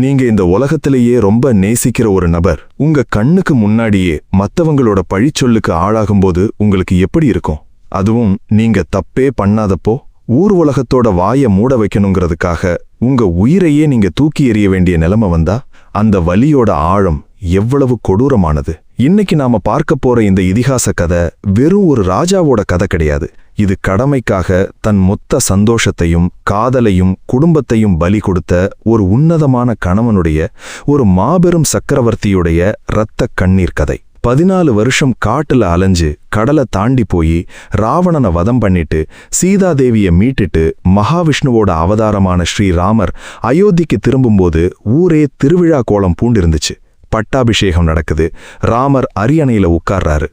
நீங்க இந்த உலகத்திலேயே ரொம்ப நேசிக்கிற ஒரு நபர் உங்க கண்ணுக்கு முன்னாடியே மத்தவங்களோட பழிச்சொல்லுக்கு ஆளாகும்போது உங்களுக்கு எப்படி இருக்கும்? அதுவும் நீங்க தப்பே பண்ணாதப்போ ஊர் உலகத்தோட வாயை மூட வைக்கணுங்கிறதுக்காக உங்க உயிரையே நீங்க தூக்கி எறிய வேண்டிய நிலைமை வந்தா அந்த வலியோட ஆழம் எவ்வளவு கொடூரமானது. இன்னைக்கு நாம பார்க்க போற இந்த இதிகாச கதை வெறும் ஒரு ராஜாவோட கதை கிடையாது. இது கடமைக்காக தன் மொத்த சந்தோஷத்தையும் காதலையும் குடும்பத்தையும் பலி கொடுத்த ஒரு உன்னதமான கணவனுடைய ஒரு மாபெரும் சக்கரவர்த்தியுடைய இரத்த கண்ணீர் கதை. 14 வருஷம் காட்டுல அலைஞ்சு கடலை தாண்டி போய் ராவணனை வதம் பண்ணிட்டு சீதாதேவிய மீட்டுட்டு மகாவிஷ்ணுவோட அவதாரமான ஸ்ரீராமர் அயோத்திக்கு திரும்பும்போது ஊரே திருவிழா கோலம் பூண்டிருந்துச்சு. பட்டாபிஷேகம் நடக்குது. ராமர் அரியணையில உட்கார்றாரு.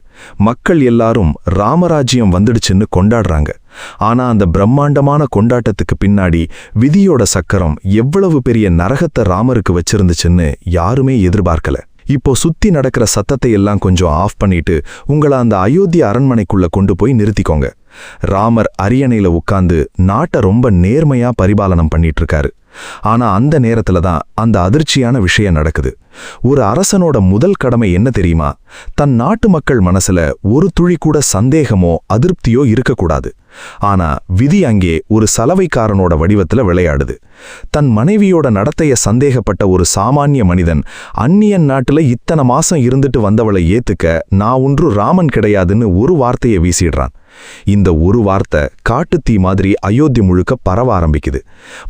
மக்கள் எல்லாரும் ராமராஜ்யம் வந்துடுச்சுன்னு கொண்டாடுறாங்க. ஆனா அந்த பிரம்மாண்டமான கொண்டாட்டத்துக்கு பின்னாடி விதியோட சக்கரம் எவ்வளவு பெரிய நரகத்தை ராமருக்கு வச்சிருந்துச்சுன்னு யாருமே எதிர்பார்க்கல. இப்போ சுத்தி நடக்கிற சத்தத்தை எல்லாம் கொஞ்சம் ஆஃப் பண்ணிட்டு உங்களை அந்த அயோத்தி அரண்மனைக்குள்ள கொண்டு போய் நிறுத்திக்கோங்க. ராமர் அரியணையில உட்கார்ந்து நாட்டை ரொம்ப நேர்மையா பரிபாலனம் பண்ணிட்டு இருக்காரு. ஆனா அந்த நேரத்துல தான் அந்த அதிர்ச்சியான விஷயம் நடக்குது. ஒரு அரசனோட முதல் கடமை என்ன தெரியுமா? தன் நாட்டு மக்கள் மனசுல ஒரு துளி கூட சந்தேகமோ அதிருப்தியோ இருக்கக்கூடாது. ஆனா விதி அங்கே ஒரு சலவைக்காரனோட வடிவத்துல விளையாடுது. தன் மனைவியோட நடத்தைய சந்தேகப்பட்ட ஒரு சாமானிய மனிதன் அந்நியன் நாட்டுல இத்தனை மாசம் இருந்துட்டு வந்தவளை ஏத்துக்க நான் ஒன்று ராமன் கிடையாதுன்னு ஒரு வார்த்தையை வீசிடுறான். இந்த ஒரு வார்த்தை காட்டுத்தீ மாதிரி அயோத்தி முழுக்க பரவ ஆரம்பிக்குது.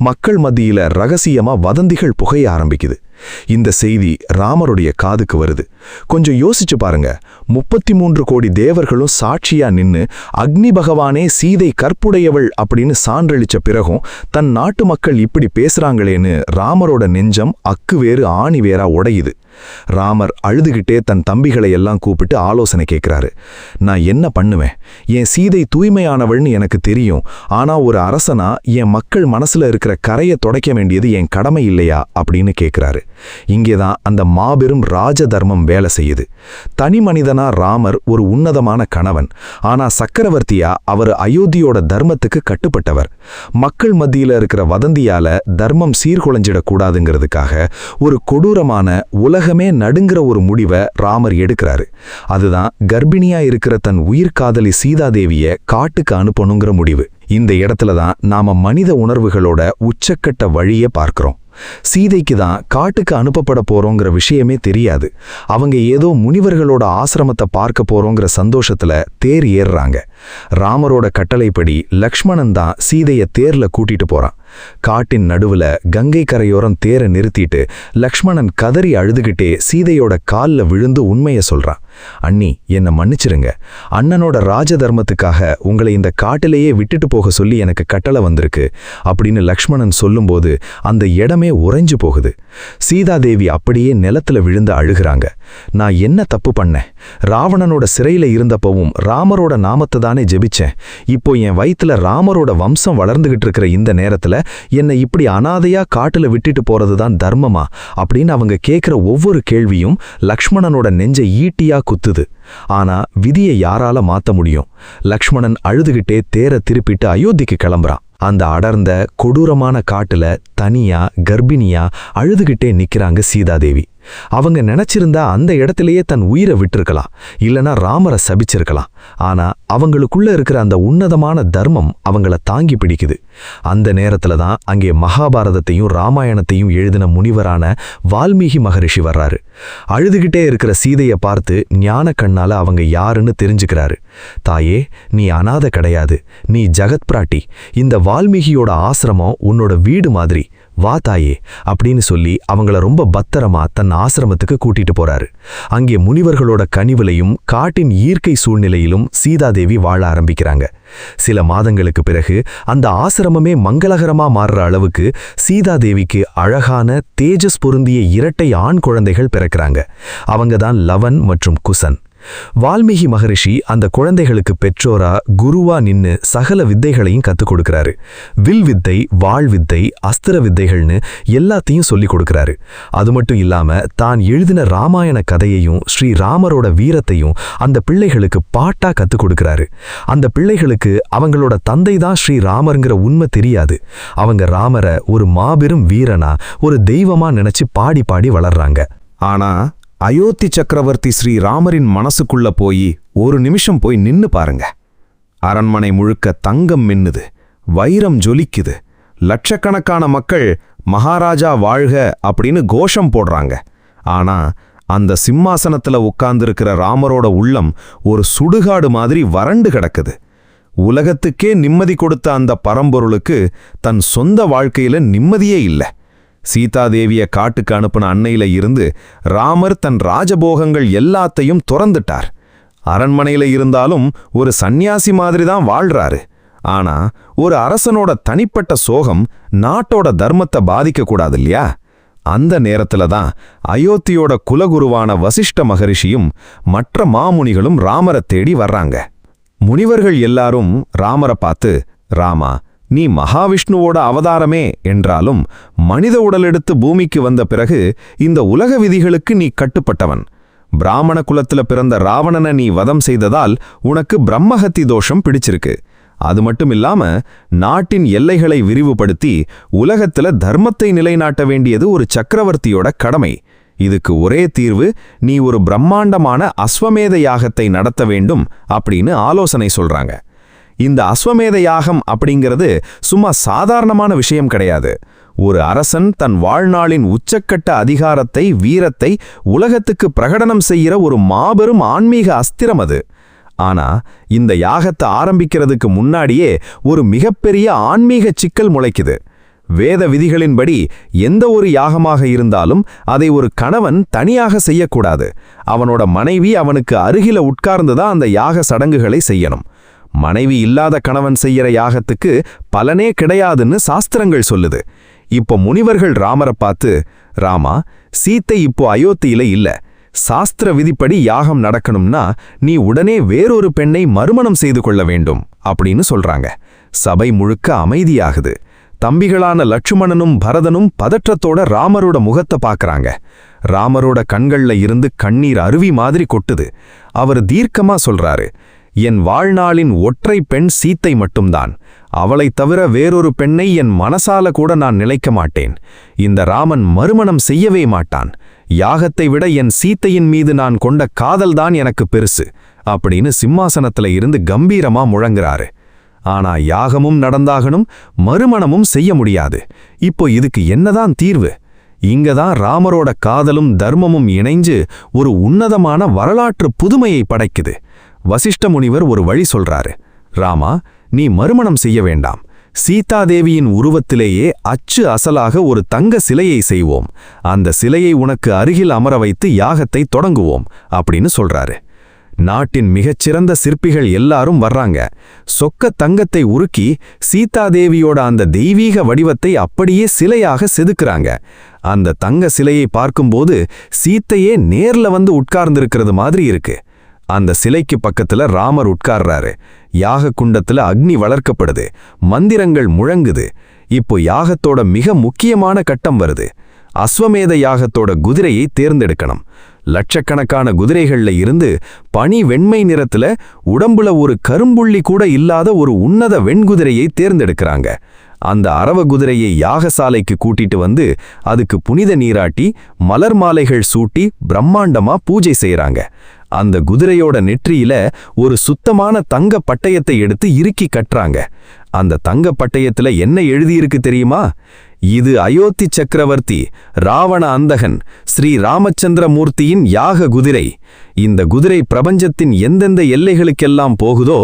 மக்கள் மத்தியில ரகசியமா வதந்திகள் புகைய ஆரம்பிக்குது. இந்த செய்தி ராமருடைய காதுக்கு வருது. கொஞ்சம் யோசிச்சு பாருங்க. 33 கோடி தேவர்களும் சாட்சியா நின்னு அக்னி பகவானே சீதை கற்புடையவள் அப்படின்னு சான்றளிச்ச பிறகும் தன் நாட்டு மக்கள் இப்படி பேசுறாங்களேன்னு ராமரோட நெஞ்சம் அக்கு வேறு ஆணி வேறா உடையுது. ராமர் அழுதுகிட்டே தன் தம்பிகளை எல்லாம் கூப்பிட்டு ஆலோசனை கேட்கிறாரு. நான் என்ன பண்ணுவேன்? என் சீதை தூய்மையானவள்னு எனக்கு தெரியும். ஆனா ஒரு அரசனா என் மக்கள் மனசுல இருக்கிற கரையை துடைக்க வேண்டியது என் கடமை இல்லையா அப்படின்னு கேட்கிறாரு. இங்கேதான் அந்த மாபெரும் ராஜ தர்மம் வேலை செய்யுது. தனி மனிதனா ராமர் ஒரு உன்னதமான கணவன். ஆனா சக்கரவர்த்தியா அவர் அயோத்தியோட தர்மத்துக்கு கட்டுப்பட்டவர். மக்கள் மத்தியில இருக்கிற வதந்தியால தர்மம் சீர்குலைஞ்சிடக்கூடாதுங்கிறதுக்காக ஒரு கொடூரமான உலகமே நடுங்கிற ஒரு முடிவை ராமர் எடுக்கிறாரு. அதுதான் கர்ப்பிணியா இருக்கிற தன் உயிர்காதலி சீதாதேவிய காட்டுக்கு அனுப்பணுங்கிற முடிவு. இந்த இடத்துல தான் நாம மனித உணர்வுகளோட உச்சக்கட்ட வழியை பார்க்கிறோம். சீதைக்கு தான் காட்டுக்கு அனுப்பப்பட போறோங்கிற விஷயமே தெரியாது. அவங்க ஏதோ முனிவர்களோட ஆசிரமத்தை பார்க்க போறோங்கிற சந்தோஷத்துல தேர் ஏறுறாங்க. ராமரோட கட்டளைப்படி லக்ஷ்மணன் தான் சீதைய தேர்ல கூட்டிட்டு போறான். காட்டின் நடுவுல கங்கை கரையோரம் தேரை நிறுத்திட்டு லக்ஷ்மணன் கதறி அழுதுகிட்டே சீதையோட கால்ல விழுந்து உண்மைய சொல்றான். அண்ணி, என்னை மன்னிச்சிருங்க. அண்ணனோட ராஜ தர்மத்துக்காக உங்களை இந்த காட்டிலேயே விட்டுட்டு போக சொல்லி எனக்கு கட்டளை வந்திருக்கு அப்படின்னு லக்ஷ்மணன் சொல்லும்போது அந்த இடமே உறைஞ்சு போகுது. சீதாதேவி அப்படியே நிலத்துல விழுந்து அழுகிறாங்க. நான் என்ன தப்பு பண்ணேன்? ராவணனோட சிறையில இருந்தப்பவும் ராமரோட நாமத்தை தானே ஜெபிச்சேன். இப்போ என் வயித்துல ராமரோட வம்சம் வளர்ந்துகிட்டு இருக்கிற இந்த நேரத்துல என்னை இப்படி அனாதையா காட்டுல விட்டுட்டு போறதுதான் தர்மமா அப்படின்னு அவங்க கேட்கிற ஒவ்வொரு கேள்வியும் லக்ஷ்மணனோட நெஞ்சை ஈட்டியா குத்துது. ஆனா விதியை யாரால மாத்த முடியும்? லக்ஷ்மணன் அழுதுகிட்டே தேரை திருப்பிட்டு அயோத்திக்கு கிளம்புறான். அந்த அடர்ந்த கொடூரமான காட்டுல தனியா கர்ப்பிணியா அழுதுகிட்டே நிக்கிறாங்க சீதாதேவி. அவங்க நினைச்சிருந்தா அந்த இடத்திலேயே தன் உயிரை விட்டிருக்கலாம், இல்லனா ராமரை சபிச்சிருக்கலாம். ஆனா அவங்களுக்குள்ள இருக்கிற அந்த உன்னதமான தர்மம் அவங்கள தாங்கி பிடிக்குது. அந்த நேரத்துல தான் அங்கே மகாபாரதத்தையும் ராமாயணத்தையும் எழுதின முனிவரான வால்மீகி மகரிஷி வர்றாரு. அழுதுகிட்டே இருக்கிற சீதையை பார்த்து ஞான கண்ணால அவங்க யாருன்னு தெரிஞ்சுக்கிறாரு. தாயே, நீ அனாதை கிடையாது, நீ ஜகத் பிராட்டி. இந்த வால்மீகியோட ஆசிரமம் உன்னோட வீடு மாதிரி, வா தாயே அப்படின்னு சொல்லி அவங்கள ரொம்ப பத்திரமா தன் ஆசிரமத்துக்கு கூட்டிட்டு போறாரு. அங்கே முனிவர்களோட கனிவிலையும் காட்டின் இயற்கை சூழ்நிலையிலும் சீதாதேவி வாழ ஆரம்பிக்கிறாங்க. சில மாதங்களுக்கு பிறகு அந்த ஆசிரமமே மங்களகரமா மாறுற அளவுக்கு சீதாதேவிக்கு அழகான தேஜஸ் பொருந்திய இரட்டை ஆண் குழந்தைகள் பிறக்கிறாங்க. அவங்க தான் லவன் மற்றும் குசன். வால்மீகி மகரிஷி அந்த குழந்தைகளுக்கு பெற்றோரா குருவா நின்னு சகல வித்தைகளையும் கத்துக் கொடுக்கறாரு. வில் வித்தை, வாழ் வித்தை, அஸ்திர வித்தைகள்னு எல்லாத்தையும் சொல்லிக் கொடுக்கறாரு. அது மட்டும் இல்லாம தான் எழுதின ராமாயண கதையையும் ஸ்ரீராமரோட வீரத்தையும் அந்த பிள்ளைகளுக்கு பாட்டா கத்துக் கொடுக்கறாரு. அந்த பிள்ளைகளுக்கு அவங்களோட தந்தை தான் ஸ்ரீராமர்ங்கிற உண்மை தெரியாது. அவங்க ராமரை ஒரு மாபெரும் வீரனா, ஒரு தெய்வமா நினைச்சு பாடி பாடி வளர்றாங்க. ஆனா அயோத்தி சக்கரவர்த்தி ஸ்ரீராமரின் மனசுக்குள்ள ஒரு நிமிஷம் போய் நின்னு பாருங்க. அரண்மனை முழுக்க தங்கம் மின்னுது, வைரம் ஜொலிக்குது, லட்சக்கணக்கான மக்கள் மகாராஜா வாழ்க அப்படின்னு கோஷம் போடுறாங்க. ஆனா அந்த சிம்மாசனத்துல உட்கார்ந்திருக்கிற ராமரோட உள்ளம் ஒரு சுடுகாடு மாதிரி வறண்டு கிடக்குது. உலகத்துக்கே நிம்மதி கொடுத்த அந்த பரம்பொருளுக்கு தன் சொந்த வாழ்க்கையில நிம்மதியே இல்லை. சீதாதேவிய காட்டுக்கு அனுப்பின அன்னையில இருந்து ராமர் தன் ராஜபோகங்கள் எல்லாத்தையும் துறந்துட்டார். அரண்மனையில இருந்தாலும் ஒரு சந்நியாசி மாதிரி தான் வாழ்றாரு. ஆனா ஒரு அரசனோட தனிப்பட்ட சோகம் நாட்டோட தர்மத்தை பாதிக்க கூடாது இல்லையா? அந்த நேரத்துல தான் அயோத்தியோட குலகுருவான வசிஷ்ட மகரிஷியும் மற்ற மாமுனிகளும் ராமரை தேடி வர்றாங்க. முனிவர்கள் எல்லாரும் ராமரை பார்த்து, ராமா, நீ மகாவிஷ்ணுவோட அவதாரமே என்றாலும் மனித உடலெடுத்து பூமிக்கு வந்த பிறகு இந்த உலக விதிகளுக்கு நீ கட்டுப்பட்டவன். பிராமண குலத்துல பிறந்த ராவணனை நீ வதம் செய்ததால் உனக்கு பிரம்மஹத்தி தோஷம் பிடிச்சிருக்கு. அது மட்டும் இல்லாம நாட்டின் எல்லைகளை விரிவுபடுத்தி உலகத்துல தர்மத்தை நிலைநாட்ட வேண்டியது ஒரு சக்கரவர்த்தியோட கடமை. இதுக்கு ஒரே தீர்வு, நீ ஒரு பிரம்மாண்டமான அஸ்வமேத யாகத்தை நடத்த வேண்டும் அப்படின்னு ஆலோசனை சொல்றாங்க. இந்த அஸ்வமேத யாகம் அப்படிங்கிறது சும்மா சாதாரணமான விஷயம் கிடையாது. ஒரு அரசன் தன் வாழ்நாளின் உச்சக்கட்ட அதிகாரத்தை, வீரத்தை உலகத்துக்கு பிரகடனம் செய்கிற ஒரு மாபெரும் ஆன்மீக அஸ்திரம் அது. ஆனா இந்த யாகத்தை ஆரம்பிக்கிறதுக்கு முன்னாடியே ஒரு மிகப்பெரிய ஆன்மீக சிக்கல் முளைக்குது. வேத விதிகளின்படி எந்த ஒரு யாகமாக இருந்தாலும் அதை ஒரு கணவன் தனியாக செய்யக்கூடாது. அவனோட மனைவி அவனுக்கு அருகில உட்கார்ந்துதான் அந்த யாக சடங்குகளை செய்யணும். மனைவி இல்லாத கணவன் செய்யற யாகத்துக்கு பலனே கிடையாதுன்னு சாஸ்திரங்கள் சொல்லுது. இப்போ முனிவர்கள் ராமரை பார்த்து, ராமா, சீத்தை இப்போ அயோத்தியில இல்ல. சாஸ்திர விதிப்படி யாகம் நடக்கணும்னா நீ உடனே வேறொரு பெண்ணை மறுமணம் செய்து கொள்ள வேண்டும் அப்படின்னு சொல்றாங்க. சபை முழுக்க அமைதியாகுது. தம்பிகளான லட்சுமணனும் பரதனும் பதற்றத்தோட ராமரோட முகத்தை பார்க்கறாங்க. ராமரோட கண்கள்ல இருந்து கண்ணீர் அருவி மாதிரி கொட்டுது. அவர் தீர்க்கமா சொல்றாரு, என் வாழ்நாளின் ஒற்றை பெண் சீத்தை மட்டும்தான். அவளைத் தவிர வேறொரு பெண்ணை என் மனசால கூட நான் நிலைக்க மாட்டேன். இந்த ராமன் மறுமணம் செய்யவே மாட்டான். யாகத்தை விட என் சீத்தையின் மீது நான் கொண்ட காதல்தான் எனக்கு பெருசு அப்படின்னு சிம்மாசனத்துல இருந்து கம்பீரமா முழங்குறாரு. ஆனா யாகமும் நடந்தாகணும், மறுமணமும் செய்ய முடியாது. இப்போ இதுக்கு என்னதான் தீர்வு? இங்கதான் ராமரோட காதலும் தர்மமும் இணைஞ்சு ஒரு உன்னதமான வரலாற்று புதுமையை படைக்குது. வசிஷ்ட முனிவர் ஒரு வழி சொல்றாரு. ராமா, நீ மறுமணம் செய்ய வேண்டாம். சீதாதேவியின் உருவத்திலேயே அச்சு அசலாக ஒரு தங்க சிலையை செய்வோம். அந்த சிலையை உனக்கு அருகில் அமர வைத்து யாகத்தை தொடங்குவோம் அப்படின்னு சொல்றாரு. நாட்டின் மிகச்சிறந்த சிற்பிகள் எல்லாரும் வர்றாங்க. சொக்க தங்கத்தை உருக்கி சீதாதேவியோட அந்த தெய்வீக வடிவத்தை அப்படியே சிலையாக செதுக்குறாங்க. அந்த தங்க சிலையை பார்க்கும்போது சீத்தையே நேர்ல வந்து உட்கார்ந்திருக்கிறது மாதிரி இருக்கு. அந்த சிலைக்கு பக்கத்துல ராமர் உட்கார்றாரு. யாக குண்டத்துல அக்னி வளர்க்கப்படுது, மந்திரங்கள் முழங்குது. இப்போ யாகத்தோட மிக முக்கியமான கட்டம் வருது. அஸ்வமேத யாகத்தோட குதிரையை தேர்ந்தெடுக்கணும். லட்சக்கணக்கான குதிரைகள்ல இருந்து பனி வெண்மை நிறத்துல உடம்புல ஒரு கரும்புள்ளி கூட இல்லாத ஒரு உன்னத வெண்குதிரையை தேர்ந்தெடுக்கிறாங்க. அந்த அரவ குதிரையை யாகசாலைக்கு கூட்டிட்டு வந்து அதுக்கு புனித நீராட்டி மலர் மாலைகள் சூட்டி பிரம்மாண்டமா பூஜை செய்யறாங்க. அந்த குதிரையோட நெற்றியில ஒரு சுத்தமான தங்க பட்டயத்தை எடுத்து இறுக்கி கட்டுறாங்க. அந்த தங்க பட்டயத்துல என்ன எழுதியிருக்கு தெரியுமா? இது அயோத்தி சக்கரவர்த்தி ராவண அந்தகன் ஸ்ரீ ராமச்சந்திர மூர்த்தியின் யாக குதிரை. இந்த குதிரை பிரபஞ்சத்தின் எந்தெந்த எல்லைகளுக்கெல்லாம் போகுதோ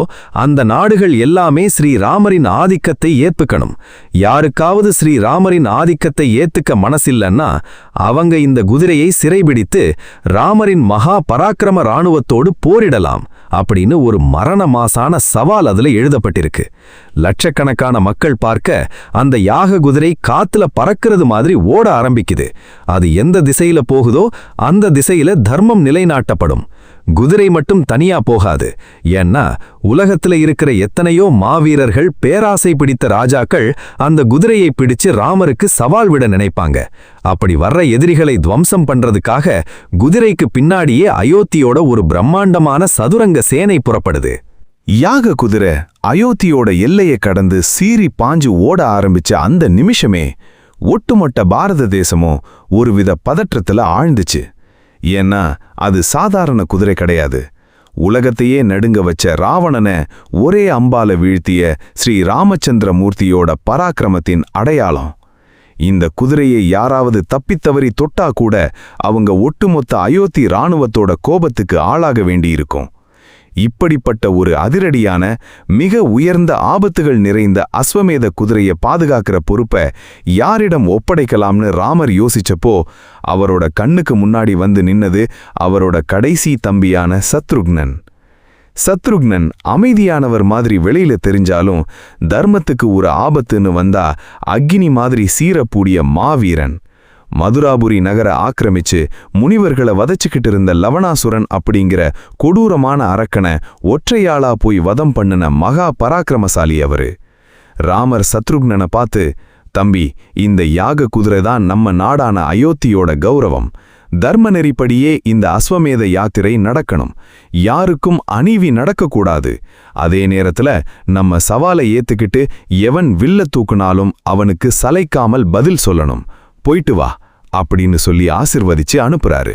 அந்த நாடுகள் எல்லாமே ஸ்ரீராமரின் ஆதிக்கத்தை ஏத்துக்கணும். யாருக்காவது ஸ்ரீராமரின் ஆதிக்கத்தை ஏத்துக்க மனசில்லைன்னா அவங்க இந்த குதிரையை சிறைபிடித்து ராமரின் மகா பராக்கிரம இராணுவத்தோடு போரிடலாம் அப்படின்னு ஒரு மரண மாசான சவால் அதுல எழுதப்பட்டிருக்கு. லட்சக்கணக்கான மக்கள் பார்க்க அந்த யாக குதிரை காத்துல பறக்கிறது மாதிரி ஓட ஆரம்பிக்குது. அது எந்த திசையில போகுதோ அந்த திசையில தர்மம் நிலைநாட்டப்படும். குதிரை மட்டும் தனியா போகாது. ஏன்னா உலகத்துல இருக்கிற எத்தனையோ மாவீரர்கள், பேராசை பிடித்த ராஜாக்கள் அந்த குதிரையை பிடிச்சு ராமருக்கு சவால் விட நினைப்பாங்க. அப்படி வர்ற எதிரிகளை துவம்சம் பண்றதுக்காக குதிரைக்கு பின்னாடியே அயோத்தியோட ஒரு பிரம்மாண்டமான சதுரங்க சேனை புறப்படுது. யாக குதிரை அயோத்தியோட எல்லையை கடந்து சீறி பாஞ்சு ஓட ஆரம்பிச்ச அந்த நிமிஷமே ஒட்டுமொட்ட பாரத தேசமும் ஒருவித பதற்றத்துல ஆழ்ந்துச்சு. ஏன்னா அது சாதாரண குதிரை கிடையாது. உலகத்தையே நடுங்க வச்ச ராவணனை ஒரே அம்பால வீழ்த்திய ஸ்ரீ ராமச்சந்திர மூர்த்தியோட பராக்கிரமத்தின் அடையாளம். இந்த குதிரையை யாராவது தப்பித்தவறி தொட்டா கூட அவங்க ஒட்டுமொத்த அயோத்தி இராணுவத்தோட கோபத்துக்கு ஆளாக வேண்டியிருக்கும். இப்படிப்பட்ட ஒரு அதிரடியான, மிக உயர்ந்த ஆபத்துகள் நிறைந்த அஸ்வமேத குதிரையை பாதுகாக்கிற பொறுப்பை யாரிடம் ஒப்படைக்கலாம்னு ராமர் யோசிச்சப்போ அவரோட கண்ணுக்கு முன்னாடி வந்து நின்னது அவரோட கடைசி தம்பியான சத்ருக்னன். சத்ருக்னன் அமைதியானவர் மாதிரி வெளியில தெரிஞ்சாலும் தர்மத்துக்கு ஒரு ஆபத்துன்னு வந்தா அக்னி மாதிரி சீரப்பூடிய மாவீரன். மதுராபுரி நகர ஆக்கிரமிச்சு முனிவர்களை வதச்சிக்கிட்டு இருந்த லவணாசுரன் அப்படிங்கிற கொடூரமான அரக்கனை ஒற்றையாளா போய் வதம் பண்ணுன மகா பராக்கிரமசாலி அவரு. ராமர் சத்ருக்னனை பார்த்து, தம்பி, இந்த யாக குதிரை தான் நம்ம நாடான அயோத்தியோட கௌரவம். தர்ம நெறிப்படியே இந்த அஸ்வமேத யாத்திரை நடக்கணும். யாருக்கும் அநீவி நடக்கக்கூடாது. அதே நேரத்துல நம்ம சவாலை ஏத்துக்கிட்டு எவன் வில்ல தூக்குனாலும் அவனுக்கு சளைக்காமல் பதில் சொல்லணும். போயிட்டு வா அப்படின்னு சொல்லி ஆசிர்வதிச்சு அனுப்புறாரு.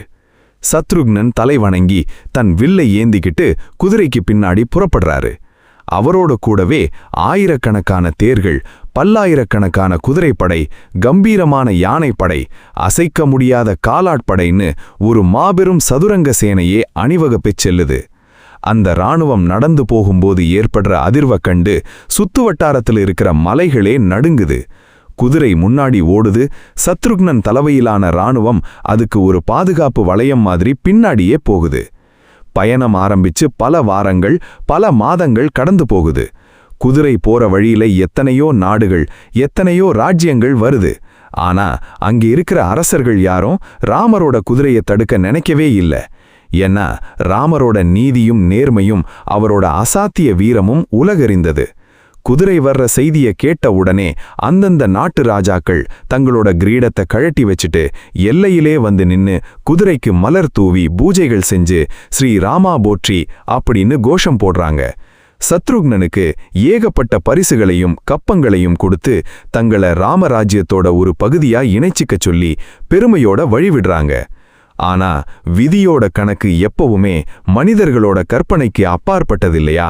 சத்ருக்னன் தலை வணங்கி தன் வில்லை ஏந்திக்கிட்டு குதிரைக்கு பின்னாடி புறப்படுறாரு. அவரோட கூடவே ஆயிரக்கணக்கான தேர்கள், பல்லாயிரக்கணக்கான குதிரைப்படை, கம்பீரமான யானைப்படை, அசைக்க முடியாத காலாட்படைன்னு ஒரு மாபெரும் சதுரங்க சேனையே அணிவகுப்பெச் செல்லுது. அந்த இராணுவம் நடந்து போகும்போது ஏற்படுற அதிர்வை கண்டு சுத்துவட்டாரத்தில் இருக்கிற மலைகளே நடுங்குது. குதிரை முன்னாடி ஓடுது. சத்ருக்னன் தலைமையிலான இராணுவம் அதுக்கு ஒரு பாதுகாப்பு வளையம் மாதிரி பின்னாடியே போகுது. பயணம் ஆரம்பிச்சு பல வாரங்கள், பல மாதங்கள் கடந்து போகுது. குதிரை போற வழியில எத்தனையோ நாடுகள், எத்தனையோ ராஜ்யங்கள் வருது. ஆனா அங்கே இருக்கிற அரசர்கள் யாரும் ராமரோட குதிரையை தடுக்க நினைக்கவே இல்லை. ஏன்னா ராமரோட நீதியும் நேர்மையும் அவரோட அசாத்திய வீரமும் உலகறிந்தது. குதிரை வர்ற செய்திய கேட்ட உடனே அந்தந்த நாட்டு ராஜாக்கள் தங்களோட கிரீடத்தை கழட்டி வச்சுட்டு எல்லையிலே வந்து நின்னு குதிரைக்கு மலர் தூவி பூஜைகள் செஞ்சு ஸ்ரீ ராமா போற்றி அப்படின்னு கோஷம் போடுறாங்க. சத்ருக்னனுக்கு ஏகப்பட்ட பரிசுகளையும் கப்பங்களையும் கொடுத்து தங்கள ராமராஜ்யத்தோட ஒரு பகுதியா இணைச்சிக்க சொல்லி பெருமையோட வழிவிடுறாங்க. ஆனா விதியோட கணக்கு எப்பவுமே மனிதர்களோட கற்பனைக்கு அப்பாற்பட்டதில்லையா?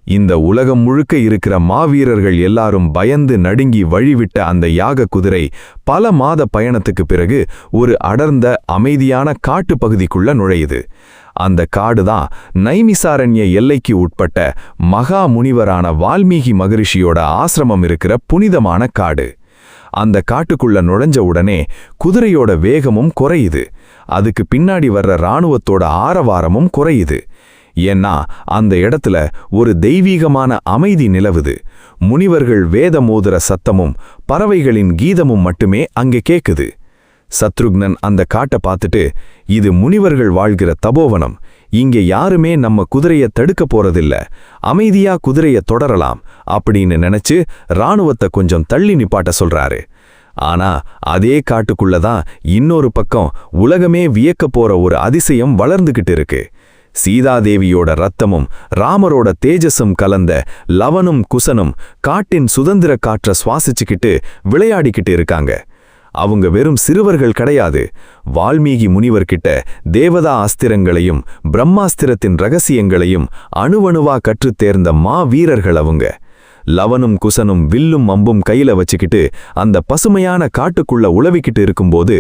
இந்த உலகம் முழுக்க இருக்கிற மாவீரர்கள் எல்லாரும் பயந்து நடுங்கி வழிவிட்ட அந்த யாக குதிரை பல மாத பயணத்துக்கு பிறகு ஒரு அடர்ந்த அமைதியான காட்டு பகுதிக்குள்ள நுழையுது. அந்த காடுதான் நைமிசாரண்ய எல்லைக்கு உட்பட்ட மகா முனிவரான வால்மீகி மகரிஷியோட ஆசிரமம் இருக்கிற புனிதமான காடு. அந்த காட்டுக்குள்ள நுழைஞ்ச உடனே குதிரையோட வேகமும் குறையுது. அதுக்கு பின்னாடி வர்ற இராணுவத்தோட ஆரவாரமும் குறையுது. ஏன்னா அந்த இடத்துல ஒரு தெய்வீகமான அமைதி நிலவுது. முனிவர்கள் வேத மோதிர சத்தமும் பறவைகளின் கீதமும் மட்டுமே அங்கே கேக்குது. சத்ருக்னன் அந்த காட்டை பார்த்துட்டு, இது முனிவர்கள் வாழ்கிற தபோவனம். இங்கே யாருமே நம்ம குதிரையை தடுக்க போறதில்ல. அமைதியா குதிரையை தொடரலாம் அப்படின்னு நினைச்சு இராணுவத்தை கொஞ்சம் தள்ளி நிப்பாட்ட சொல்றாரு. ஆனா அதே காட்டுக்குள்ளதான் இன்னொரு பக்கம் உலகமே வியக்க போற ஒரு அதிசயம் வளர்ந்துகிட்டு இருக்கு. சீதாதேவியோட ரத்தமும் ராமரோட தேஜஸும் கலந்த லவனும் குசனும் காட்டின் சுதந்திர காற்றை சுவாசிச்சுக்கிட்டு விளையாடிக்கிட்டு இருக்காங்க. அவங்க வெறும் சிறுவர்கள் கிடையாது. வால்மீகி முனிவர்கிட்ட தேவதா அஸ்திரங்களையும் பிரம்மாஸ்திரத்தின் ரகசியங்களையும் அணுவணுவா கற்றுத் தேர்ந்த மா வீரர்கள் அவங்க. லவனும் குசனும் வில்லும் அம்பும் கையில வச்சுக்கிட்டு அந்த பசுமையான காட்டுக்குள்ள உழவிக்கிட்டு இருக்கும்போது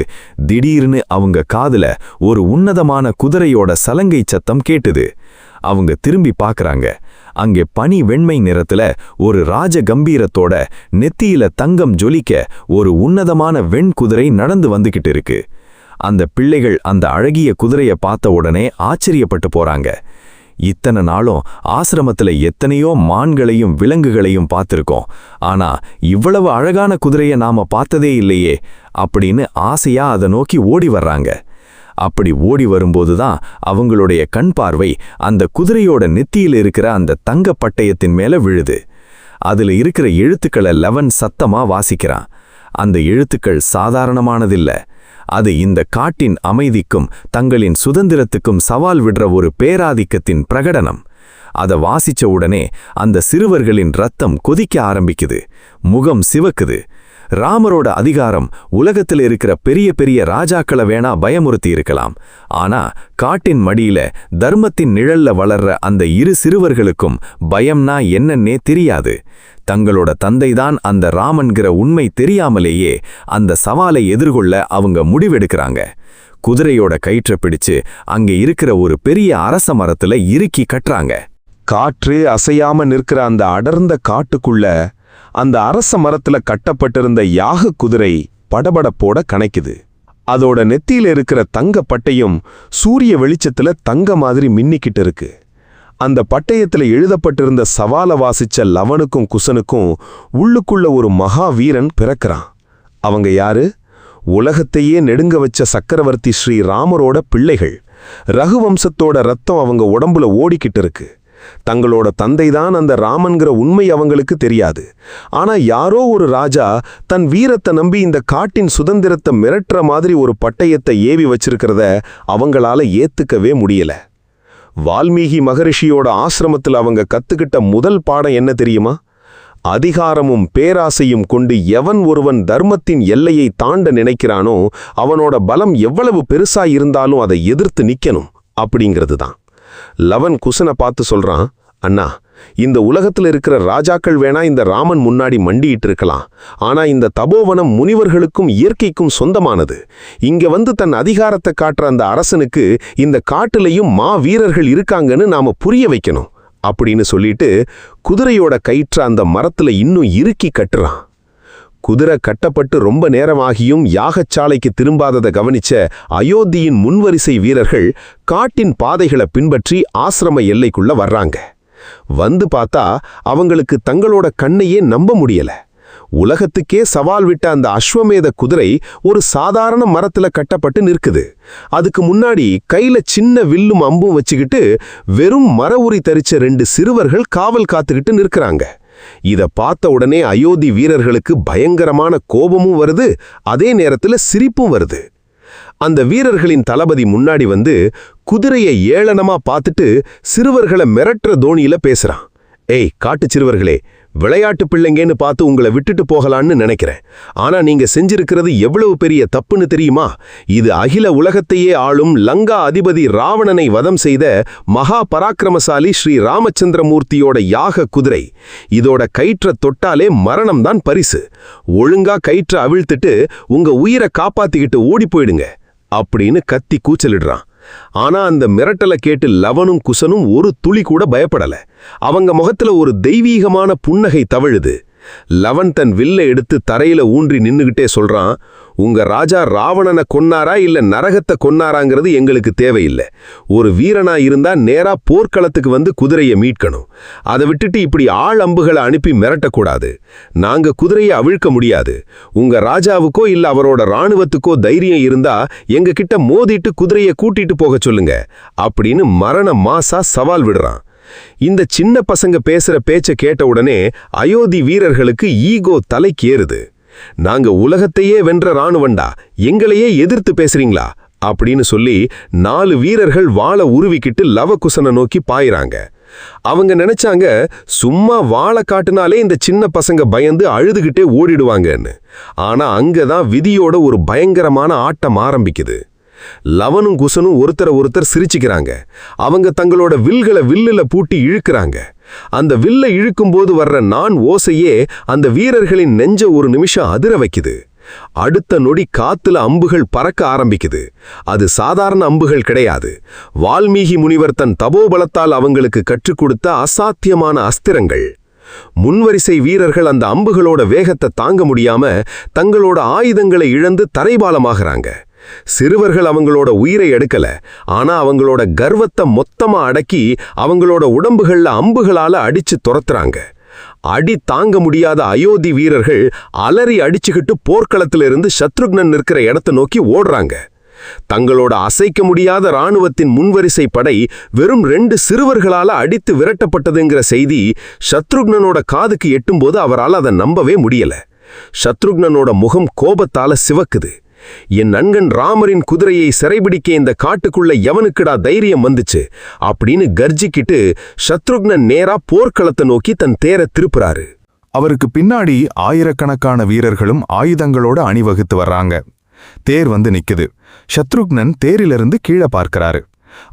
திடீர்னு அவங்க காதுல ஒரு உன்னதமான குதிரையோட சலங்கை சத்தம் கேட்டுது. அவங்க திரும்பி பார்க்கறாங்க. அங்கே பனி வெண்மை நிறத்துல ஒரு ராஜ கம்பீரத்தோட நெத்தியில தங்கம் ஜொலிக்க ஒரு உன்னதமான வெண்குதிரை நடந்து வந்துகிட்டு இருக்கு. அந்த பிள்ளைகள் அந்த அழகிய குதிரையை பார்த்த உடனே ஆச்சரியப்பட்டு போறாங்க. இத்தனை நாளும் ஆசிரமத்துல எத்தனையோ மான்களையும் விலங்குகளையும் பார்த்திருக்கோம். ஆனா இவ்வளவு அழகான குதிரையை நாம பார்த்ததே இல்லையே அப்படின்னு ஆசையா அதை நோக்கி ஓடி வர்றாங்க. அப்படி ஓடி வரும்போதுதான் அவங்களுடைய கண் பார்வை அந்த குதிரையோட நெத்தியில இருக்கிற அந்த தங்க பட்டயத்தின் மேல விழுது. அதுல இருக்கிற எழுத்துக்களை லவன் சத்தமா வாசிக்கிறான். அந்த எழுத்துக்கள் சாதாரணமானதில்ல. அது இந்த காட்டின் அமைதிக்கும் தங்களின் சுதந்திரத்துக்கும் சவால் விடுற ஒரு பேராதிக்கத்தின் பிரகடனம். அதை வாசிச்ச உடனே அந்த சிறுவர்களின் ரத்தம் கொதிக்க ஆரம்பிக்குது, முகம் சிவக்குது. ராமரோட அதிகாரம் உலகத்தில் இருக்கிற பெரிய பெரிய ராஜாக்களை வேணா பயமுறுத்தி இருக்கலாம். ஆனா காட்டின் மடியில தர்மத்தின் நிழல்ல வளர்ற அந்த இரு சிறுவர்களுக்கும் பயம்னா என்னன்னே தெரியாது. தங்களோட தந்தைதான் அந்த ராமன்கிற உண்மை தெரியாமலேயே அந்த சவாலை எதிர்கொள்ள அவங்க முடிவெடுக்கிறாங்க. குதிரையோட கயிற்றை பிடிச்சு அங்கே இருக்கிற ஒரு பெரிய அரச மரத்துல இறுக்கி கட்டுறாங்க. காற்றே அசையாம நிற்கிற அந்த அடர்ந்த காட்டுக்குள்ள அந்த அரச மரத்துல கட்டப்பட்டிருந்த யாக குதிரை படபடப்போட கனைக்குது. அதோட நெத்தியில இருக்கிற தங்க பட்டயம் சூரிய வெளிச்சத்துல தங்க மாதிரி மின்னிக்கிட்டு இருக்கு. அந்த பட்டயத்துல எழுதப்பட்டிருந்த சவால வாசிச்ச லவனுக்கும் குசனுக்கும் உள்ளுக்குள்ள ஒரு மகா வீரன் பிறக்கிறான். அவங்க யாரு? உலகத்தையே நெடுங்க வச்ச சக்கரவர்த்தி ஸ்ரீ ராமரோட பிள்ளைகள். ரகுவம்சத்தோட ரத்தம் அவங்க உடம்புல ஓடிக்கிட்டு இருக்கு. தங்களோட தந்தைதான் அந்த ராமன்கிற உண்மை அவங்களுக்கு தெரியாது. ஆனா யாரோ ஒரு ராஜா தன் வீரத்தை நம்பி இந்த காட்டின் சுதந்திரத்தை மிரட்டுற மாதிரி ஒரு பட்டயத்தை ஏவி வச்சிருக்கிறத அவங்களால ஏத்துக்கவே முடியல. வால்மீகி மகரிஷியோட ஆசிரமத்தில் அவங்க கத்துக்கிட்ட முதல் பாடம் என்ன தெரியுமா? அதிகாரமும் பேராசையும் கொண்டு எவன் ஒருவன் தர்மத்தின் எல்லையை தாண்ட நினைக்கிறானோ அவனோட பலம் எவ்வளவு பெருசா இருந்தாலும் அதை எதிர்த்து நிக்கணும் அப்படிங்கிறது தான். லவன் குசனை பார்த்து சொல்றான், அண்ணா, இந்த உலகத்துல இருக்கிற ராஜாக்கள் வேணா இந்த ராமன் முன்னாடி மண்டிட்டு இருக்கலாம். ஆனா இந்த தபோவனம் முனிவர்களுக்கும் இயற்கைக்கும் சொந்தமானது. இங்க வந்து தன் அதிகாரத்தை காட்டுற அந்த அரசனுக்கு இந்த காட்டுலையும் மா வீரர்கள் இருக்காங்கன்னு நாம புரிய வைக்கணும் அப்படின்னு சொல்லிட்டு குதிரையோட கயிற்ற அந்த மரத்துல இன்னும் இறுக்கி கட்டுறான். குதிரை கட்டப்பட்டு ரொம்ப நேரமாகியும் யாகச்சாலைக்கு திரும்பாததை கவனிச்ச அயோத்தியின் முன்வரிசை வீரர்கள் காட்டின் பாதைகளை பின்பற்றி ஆசிரம எல்லைக்குள்ள வர்றாங்க. வந்து பார்த்தா அவங்களுக்கு தங்களோட கண்ணையே நம்ப முடியல. உலகத்துக்கே சவால் விட்ட அந்த அஸ்வமேத குதிரை ஒரு சாதாரண மரத்துல கட்டப்பட்டு நிற்குது. அதுக்கு முன்னாடி கையில சின்ன வில்லும் அம்பும் வச்சுக்கிட்டு வெறும் மர உரி தரிச்ச 2 சிறுவர்கள் காவல் காத்துக்கிட்டு நிற்கிறாங்க. இத பார்த்த உடனே அயோத்தி வீரர்களுக்கு பயங்கரமான கோபமும் வருது, அதே நேரத்துல சிரிப்பும் வருது. அந்த வீரர்களின் தளபதி முன்னாடி வந்து குதிரையை ஏளனமா பார்த்துட்டு சிறுவர்களை மிரட்டுற தோணியில பேசுறான். ஏய் காட்டு சிறுவர்களே, விளையாட்டு பிள்ளைங்கன்னு பார்த்து உங்களை விட்டுட்டு போகலான்னு நினைக்கிறேன். ஆனா நீங்க செஞ்சிருக்கிறது எவ்வளவு பெரிய தப்புன்னு தெரியுமா? இது அகில உலகத்தையே ஆளும் லங்கா அதிபதி ராவணனை வதம் செய்த மகா பராக்கிரமசாலி ஸ்ரீ ராமச்சந்திரமூர்த்தியோட யாக குதிரை. இதோட கயிற்ற தொட்டாலே மரணம்தான் பரிசு. ஒழுங்கா கயிற்ற அவிழ்த்துட்டு உங்க உயிரை காப்பாத்திக்கிட்டு ஓடி போயிடுங்க அப்படின்னு கத்தி கூச்சலிடுறான். ஆனா அந்த மிரட்டலை கேட்டு லவனும் குசனும் ஒரு துளி கூட பயப்படல. அவங்க முகத்துல ஒரு தெய்வீகமான புன்னகை தவழுது. லவன் தன் வில்லை எடுத்து தரையில ஊன்றி நின்னுகிட்டே சொல்றான், உங்க ராஜா ராவணனை கொன்னாரா இல்ல நரகத்தை கொன்னாராங்கிறது எங்களுக்கு தேவையில்லை. ஒரு வீரனா இருந்தா நேரா போர்க்களத்துக்கு வந்து குதிரையை மீட்கணும். அதை விட்டுட்டு இப்படி ஆள் அம்புகளை அனுப்பி மிரட்டக்கூடாது. நாங்க குதிரையை அவிழ்க்க முடியாது. உங்க ராஜாவுக்கோ இல்ல அவரோட ராணுவத்துக்கோ தைரியம் இருந்தா எங்க கிட்ட மோதிட்டு குதிரையை கூட்டிட்டு போக சொல்லுங்க அப்படின்னு மரண மாசா சவால் விடுறான். இந்த சின்ன பசங்க பேசுற பேச்ச கேட்ட உடனே அயோத்தி வீரர்களுக்கு ஈகோ தலைக்கேறுது. நாங்க உலகத்தையே வென்ற ராணுவண்டா, எங்களையே எதிர்த்து பேசுறீங்களா அப்படின்னு சொல்லி 4 வீரர்கள் வாளை உருவிக்கிட்டு லவகுசனை நோக்கி பாயிறாங்க. அவங்க நினைச்சாங்க சும்மா வாளை காட்டுனாலே இந்த சின்ன பசங்க பயந்து அழுதுகிட்டே ஓடிடுவாங்கன்னு. ஆனா அங்கதான் விதியோட ஒரு பயங்கரமான ஆட்டம் ஆரம்பிக்குது. லவனும் குசனும் ஒருத்தர் சிரிச்சுக்கிறாங்க. அவங்க தங்களோட வில்களை வில்லுல பூட்டி இழுக்கிறாங்க. அந்த வில்லை இழுக்கும்போது வர்ற நான் ஓசையே அந்த வீரர்களின் நெஞ்ச ஒரு நிமிஷம் அதிர வைக்குது. அடுத்த நொடி காத்துல அம்புகள் பறக்க ஆரம்பிக்குது. அது சாதாரண அம்புகள் கிடையாது. வால்மீகி முனிவர் தன் தபோபலத்தால் அவங்களுக்கு கற்றுக் கொடுத்த அசாத்தியமான அஸ்திரங்கள். முன்வரிசை வீரர்கள் அந்த அம்புகளோட வேகத்தை தாங்க முடியாம தங்களோட ஆயுதங்களை இழந்து தரைபாலமாகறாங்க. சிறுவர்கள் அவங்களோட உயிரை எடுக்கல, ஆனா அவங்களோட கர்வத்தை மொத்தமா அடக்கி அவங்களோட உடம்புகள்ல அம்புகளால அடிச்சு துரத்துறாங்க. அடி தாங்க முடியாத அயோத்தி வீரர்கள் அலறி அடிச்சுக்கிட்டு போர்க்களத்திலிருந்து சத்ருக்னன் நிற்கிற இடத்தை நோக்கி ஓடுறாங்க. தங்களோட அசைக்க முடியாத இராணுவத்தின் முன்வரிசை படை வெறும் 2 சிறுவர்களால அடித்து விரட்டப்பட்டதுங்கிற செய்தி சத்ருக்னனோட காதுக்கு எட்டும்போது அவரால் அதை நம்பவே முடியல. சத்ருக்னனோட முகம் கோபத்தால சிவக்குது. என் நண்பன் ராமரின் குதிரையை சிறைபிடிக்க இந்த காட்டுக்குள்ள எவனுக்குடா தைரியம் வந்துச்சு அப்படின்னு கர்ஜிக்கிட்டு சத்ருக்னன் நேரா போர்க்களத்தை நோக்கி தன் தேரை திருப்புறாரு. அவருக்கு பின்னாடி ஆயிரக்கணக்கான வீரர்களும் ஆயுதங்களோட அணிவகுத்து வர்றாங்க. தேர் வந்து நிக்குது. சத்ருக்னன் தேரிலிருந்து கீழே பார்க்கறாரு.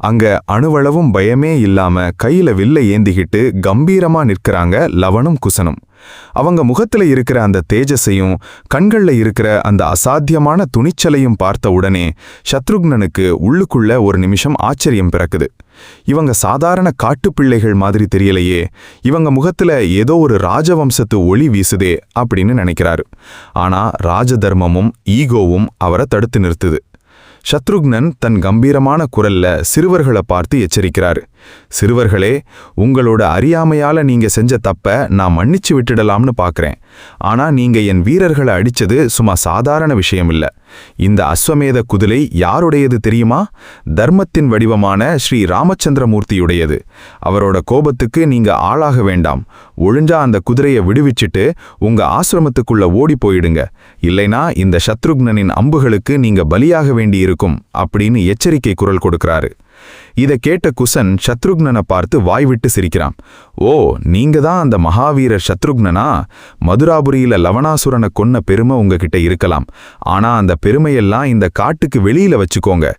அங்க அணுவளவும் பயமே இல்லாம கையில வில்லை ஏந்திக்கிட்டு கம்பீரமா நிற்கிறாங்க லவனும் குசனும். அவங்க முகத்துல இருக்கிற அந்த தேஜஸையும் கண்கள்ல இருக்கிற அந்த அசாத்தியமான துணிச்சலையும் பார்த்த உடனே சத்ருக்னனுக்கு உள்ளுக்குள்ள ஒரு நிமிஷம் ஆச்சரியம் பிறக்குது. இவங்க சாதாரண காட்டுப்பிள்ளைகள் மாதிரி தெரியலையே, இவங்க முகத்துல ஏதோ ஒரு ராஜவம்சத்து ஒளி வீசுதே அப்படின்னு நினைக்கிறாரு. ஆனா ராஜதர்மமும் ஈகோவும் அவரை தடுத்து நிறுத்துது. சத்ருக்னன் தன் கம்பீரமான குரல்ல சிறுவர்களை பார்த்து எச்சரிக்கிறாரு. சிறுவர்களே, உங்களோட அறியாமையால நீங்க செஞ்ச தப்ப நான் மன்னிச்சு விட்டுடலாம்னு பார்க்கறேன். ஆனா நீங்க என் வீரர்களை அடிச்சது சும்மா சாதாரண விஷயம் இல்ல. இந்த அஸ்வமேத குதிரை யாருடையது தெரியுமா? தர்மத்தின் வடிவமான ஸ்ரீ ராமச்சந்திரமூர்த்தியுடையது. அவரோட கோபத்துக்கு நீங்க ஆளாக வேண்டாம். ஒழுஞ்சா அந்த குதிரையை விடுவிச்சிட்டு உங்க ஆசிரமத்துக்குள்ள ஓடி போயிடுங்க. இல்லைனா இந்த சத்ருக்னனின் அம்புகளுக்கு நீங்க பலியாக வேண்டியிருக்கும் அப்படின்னு எச்சரிக்கை குரல் கொடுக்கறாரு. இதை கேட்ட குசன் சத்ருக்னனை பார்த்து வாய்விட்டு சிரிக்கிறான். ஓ, நீங்க தான் அந்த மகாவீரர் சத்ருக்னனா? மதுராபுரியில லவணாசுரனை கொன்ன பெருமை உங்ககிட்ட இருக்கலாம். ஆனா அந்த பெருமையெல்லாம் இந்த காட்டுக்கு வெளியில வச்சுக்கோங்க.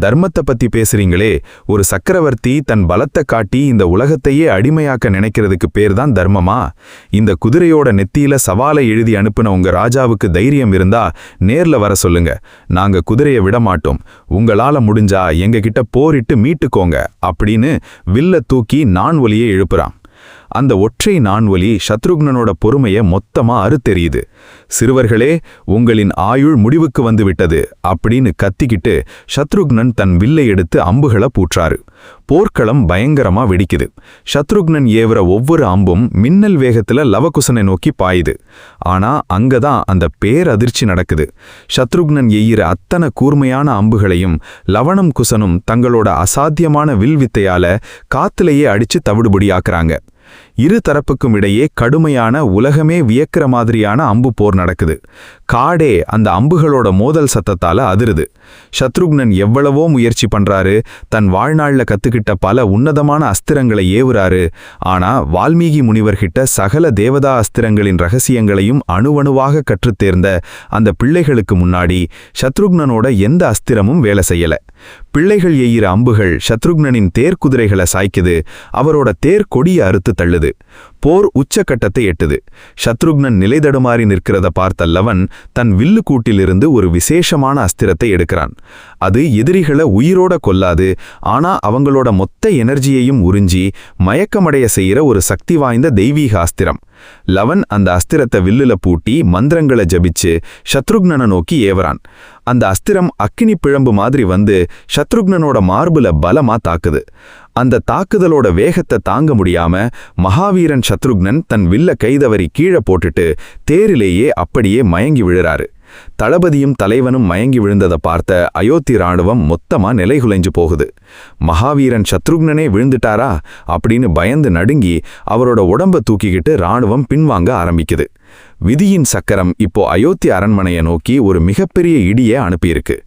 தர்மத்தை பத்தி பேசுறீங்களே, ஒரு சக்கரவர்த்தி தன் பலத்தை காட்டி இந்த உலகத்தையே அடிமையாக்க நினைக்கிறதுக்கு பேர் தான் தர்மமா? இந்த குதிரையோட நெத்தியில சவாலை எழுதி அனுப்புன உங்க ராஜாவுக்கு தைரியம் இருந்தா நேர்ல வர சொல்லுங்க. நாங்க குதிரையை விட மாட்டோம். உங்களால முடிஞ்சா எங்க கிட்ட போரிட்டு மீட்டுக்கோங்க அப்படின்னு வில்ல தூக்கி நான்வொலியை எழுப்புறான். அந்த ஒற்றை நான்வொலி சத்ருக்னனோட பொறுமையை மொத்தமா அறுத்தெறியுது. சிறுவர்களே, உங்களின் ஆயுள் முடிவுக்கு வந்து விட்டது அப்படின்னு கத்திக்கிட்டு சத்ருக்னன் தன் வில்லை எடுத்து அம்புகளை பூற்றாரு. போர்க்களம் பயங்கரமா வெடிக்குது. சத்ருக்னன் ஏவுற ஒவ்வொரு அம்பும் மின்னல் வேகத்துல லவகுசனை நோக்கி பாயுது. ஆனா அங்கதான் அந்த பேரதிர்ச்சி நடக்குது. சத்ருக்னன் எய்யிற அத்தனை கூர்மையான அம்புகளையும் லவனும் குசனும் தங்களோட அசாத்தியமான வில்வித்தையால காத்திலேயே அடிச்சு தவிடுபடியாக்குறாங்க. இரு தரப்புக்கும் இடையே கடுமையான, உலகமே வியக்கிற மாதிரியான அம்பு போர் நடக்குது. காடே அந்த அம்புகளோட மோதல் சத்தத்தால அதிருது. சத்ருக்னன் எவ்வளவோ முயற்சி பண்றாரு, தன் வாழ்நாள்ல கத்துக்கிட்ட பல உன்னதமான அஸ்திரங்களை ஏவுறாரு. ஆனா வால்மீகி முனிவர்கிட்ட சகல தேவதா அஸ்திரங்களின் ரகசியங்களையும் அணுவணுவாக கற்றுத்தேர்ந்த அந்த பிள்ளைகளுக்கு முன்னாடி சத்ருக்னனோட எந்த அஸ்திரமும் வேலை செய்யல. பிள்ளைகள் எய்யிற அம்புகள் சத்ருக்னனின் தேர்க்குதிரைகளை சாய்க்குது. அவரோட தேர் கொடியை அறுத்து தள்ளுது. போர் உச்சக்கட்டத்தை எட்டுது. சத்ருக்னன் நிலைதடுமாறி நிற்கிறத பார்த்த லவன் தன் வில்லு கூட்டிலிருந்து ஒரு விசேஷமான அஸ்திரத்தை எடுக்கிறான். அது எதிரிகளை உயிரோட கொல்லாது, ஆனா அவங்களோட மொத்த எனர்ஜியையும் உறிஞ்சி மயக்கமடைய செய்யற ஒரு சக்தி வாய்ந்த தெய்வீக அஸ்திரம். லவன் அந்த அஸ்திரத்தை வில்லுல பூட்டி மந்திரங்களை ஜபிச்சு சத்ருக்னனை நோக்கி ஏவறான். அந்த அஸ்திரம் அக்கினி பிழம்பு மாதிரி வந்து சத்ருக்னனோட மார்புல பலமா தாக்குது. அந்த தாக்குதலோட வேகத்தை தாங்க முடியாம மகாவீரன் சத்ருக்னன் தன் வில்ல கைதவறி கீழே போட்டுட்டு தேரிலேயே அப்படியே மயங்கி விழுறாரு. தளபதியும் தலைவனும் மயங்கி விழுந்ததை பார்த்த அயோத்தி ராணுவம் மொத்தமா நிலைகுலைஞ்சு போகுது. மகாவீரன் சத்ருக்னனே விழுந்துட்டாரா அப்படின்னு பயந்து நடுங்கி அவரோட உடம்ப தூக்கிக்கிட்டு ராணுவம் பின்வாங்க ஆரம்பிக்குது. விதியின் சக்கரம் இப்போ அயோத்தி அரண்மனையை நோக்கி ஒரு மிகப்பெரிய இடியை அனுப்பியிருக்கு.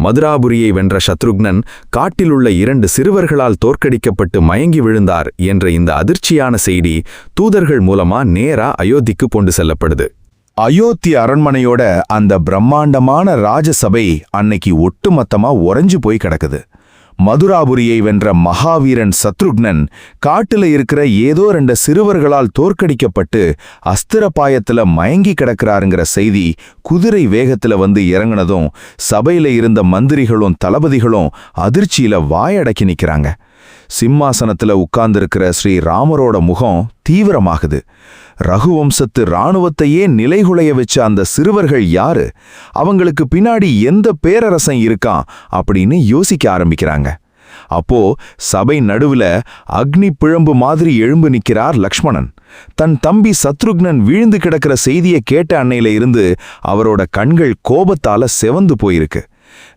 மதுராபுரியை வென்ற சத்ருக்னன் காட்டிலுள்ள 2 சிறுவர்களால் தோற்கடிக்கப்பட்டு மயங்கி விழுந்தார் என்ற இந்த அதிர்ச்சியான செய்தி தூதர்கள் மூலமா நேரா அயோத்திக்கு கொண்டு செல்லப்படுது. அயோத்தி அரண்மனையோட அந்த பிரம்மாண்டமான ராஜசபை அன்னைக்கு ஒட்டுமொத்தமா உறைஞ்சு போய் கிடக்குது. மதுராபுரியை வென்ற மகாவீரன் சத்ருக்னன் காட்டுல இருக்கிற ஏதோ 2 சிறுவர்களால் தோற்கடிக்கப்பட்டு அஸ்திரபாயத்துல மயங்கி கிடக்கிறாருங்கிற செய்தி குதிரை வேகத்துல வந்து இறங்குனதும் சபையில இருந்த மந்திரிகளும் தளபதிகளும் அதிர்ச்சியில வாயடக்கி நிக்கிறாங்க. சிம்மாசனத்துல உட்கார்ந்திருக்கிற ஸ்ரீ ராமரோட முகம் தீவிரமாகுது. ரகுவம்சத்து இராணுவத்தையே நிலைகுலைய வச்ச அந்த சிறுவர்கள் யாரு? அவங்களுக்கு பின்னாடி எந்த பேரரசன் இருக்கான் அப்படின்னு யோசிக்க ஆரம்பிக்கிறாங்க. அப்போ சபை நடுவுல அக்னி பிழம்பு மாதிரி எழும்பு நிற்கிறார் லக்ஷ்மணன். தன் தம்பி சத்ருக்னன் வீழ்ந்து கிடக்கிற செய்தியை கேட்ட அன்னையில இருந்து அவரோட கண்கள் கோபத்தால செவந்து போயிருக்கு.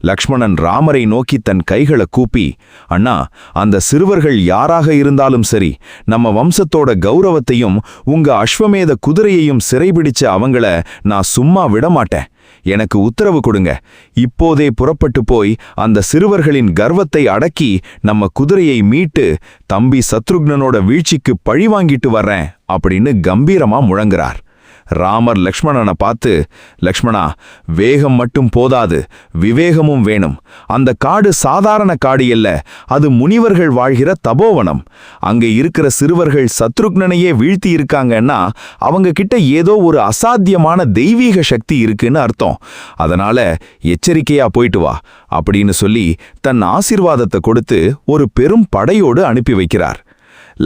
லக்ஷ்மணன் ராமரை நோக்கி தன் கைகளை கூப்பி, அண்ணா, அந்த சிறுவர்கள் யாராக இருந்தாலும் சரி, நம்ம வம்சத்தோட கௌரவத்தையும் உங்க அஸ்வமேத குதிரையையும் சிறைபிடிச்ச அவங்கள நான் சும்மா விடமாட்டேன். எனக்கு உத்தரவு கொடுங்க. இப்போதே புறப்பட்டு போய் அந்த சிறுவர்களின் கர்வத்தை அடக்கி நம்ம குதிரையை மீட்டு தம்பி சத்ருக்னனோட வீழ்ச்சிக்கு பழி வாங்கிட்டு வர்றேன் அப்படின்னு கம்பீரமா முழங்குறார். ராமர் லக்ஷ்மணனை பார்த்து, லக்ஷ்மணா, வேகம் மட்டும் போதாது, விவேகமும் வேணும். அந்த காடு சாதாரண காடு இல்ல, அது முனிவர்கள் வாழ்கிற தபோவனம். அங்க இருக்கிற சிறுவர்கள் சத்ருக்னனையே வீழ்த்தி இருக்காங்கன்னா அவங்க கிட்ட ஏதோ ஒரு அசாத்தியமான தெய்வீக சக்தி இருக்குன்னு அர்த்தம். அதனால எச்சரிக்கையா போயிட்டு வா அப்படின்னு சொல்லி தன் ஆசீர்வாதத்தை கொடுத்து ஒரு பெரும் படையோடு அனுப்பி வைக்கிறார்.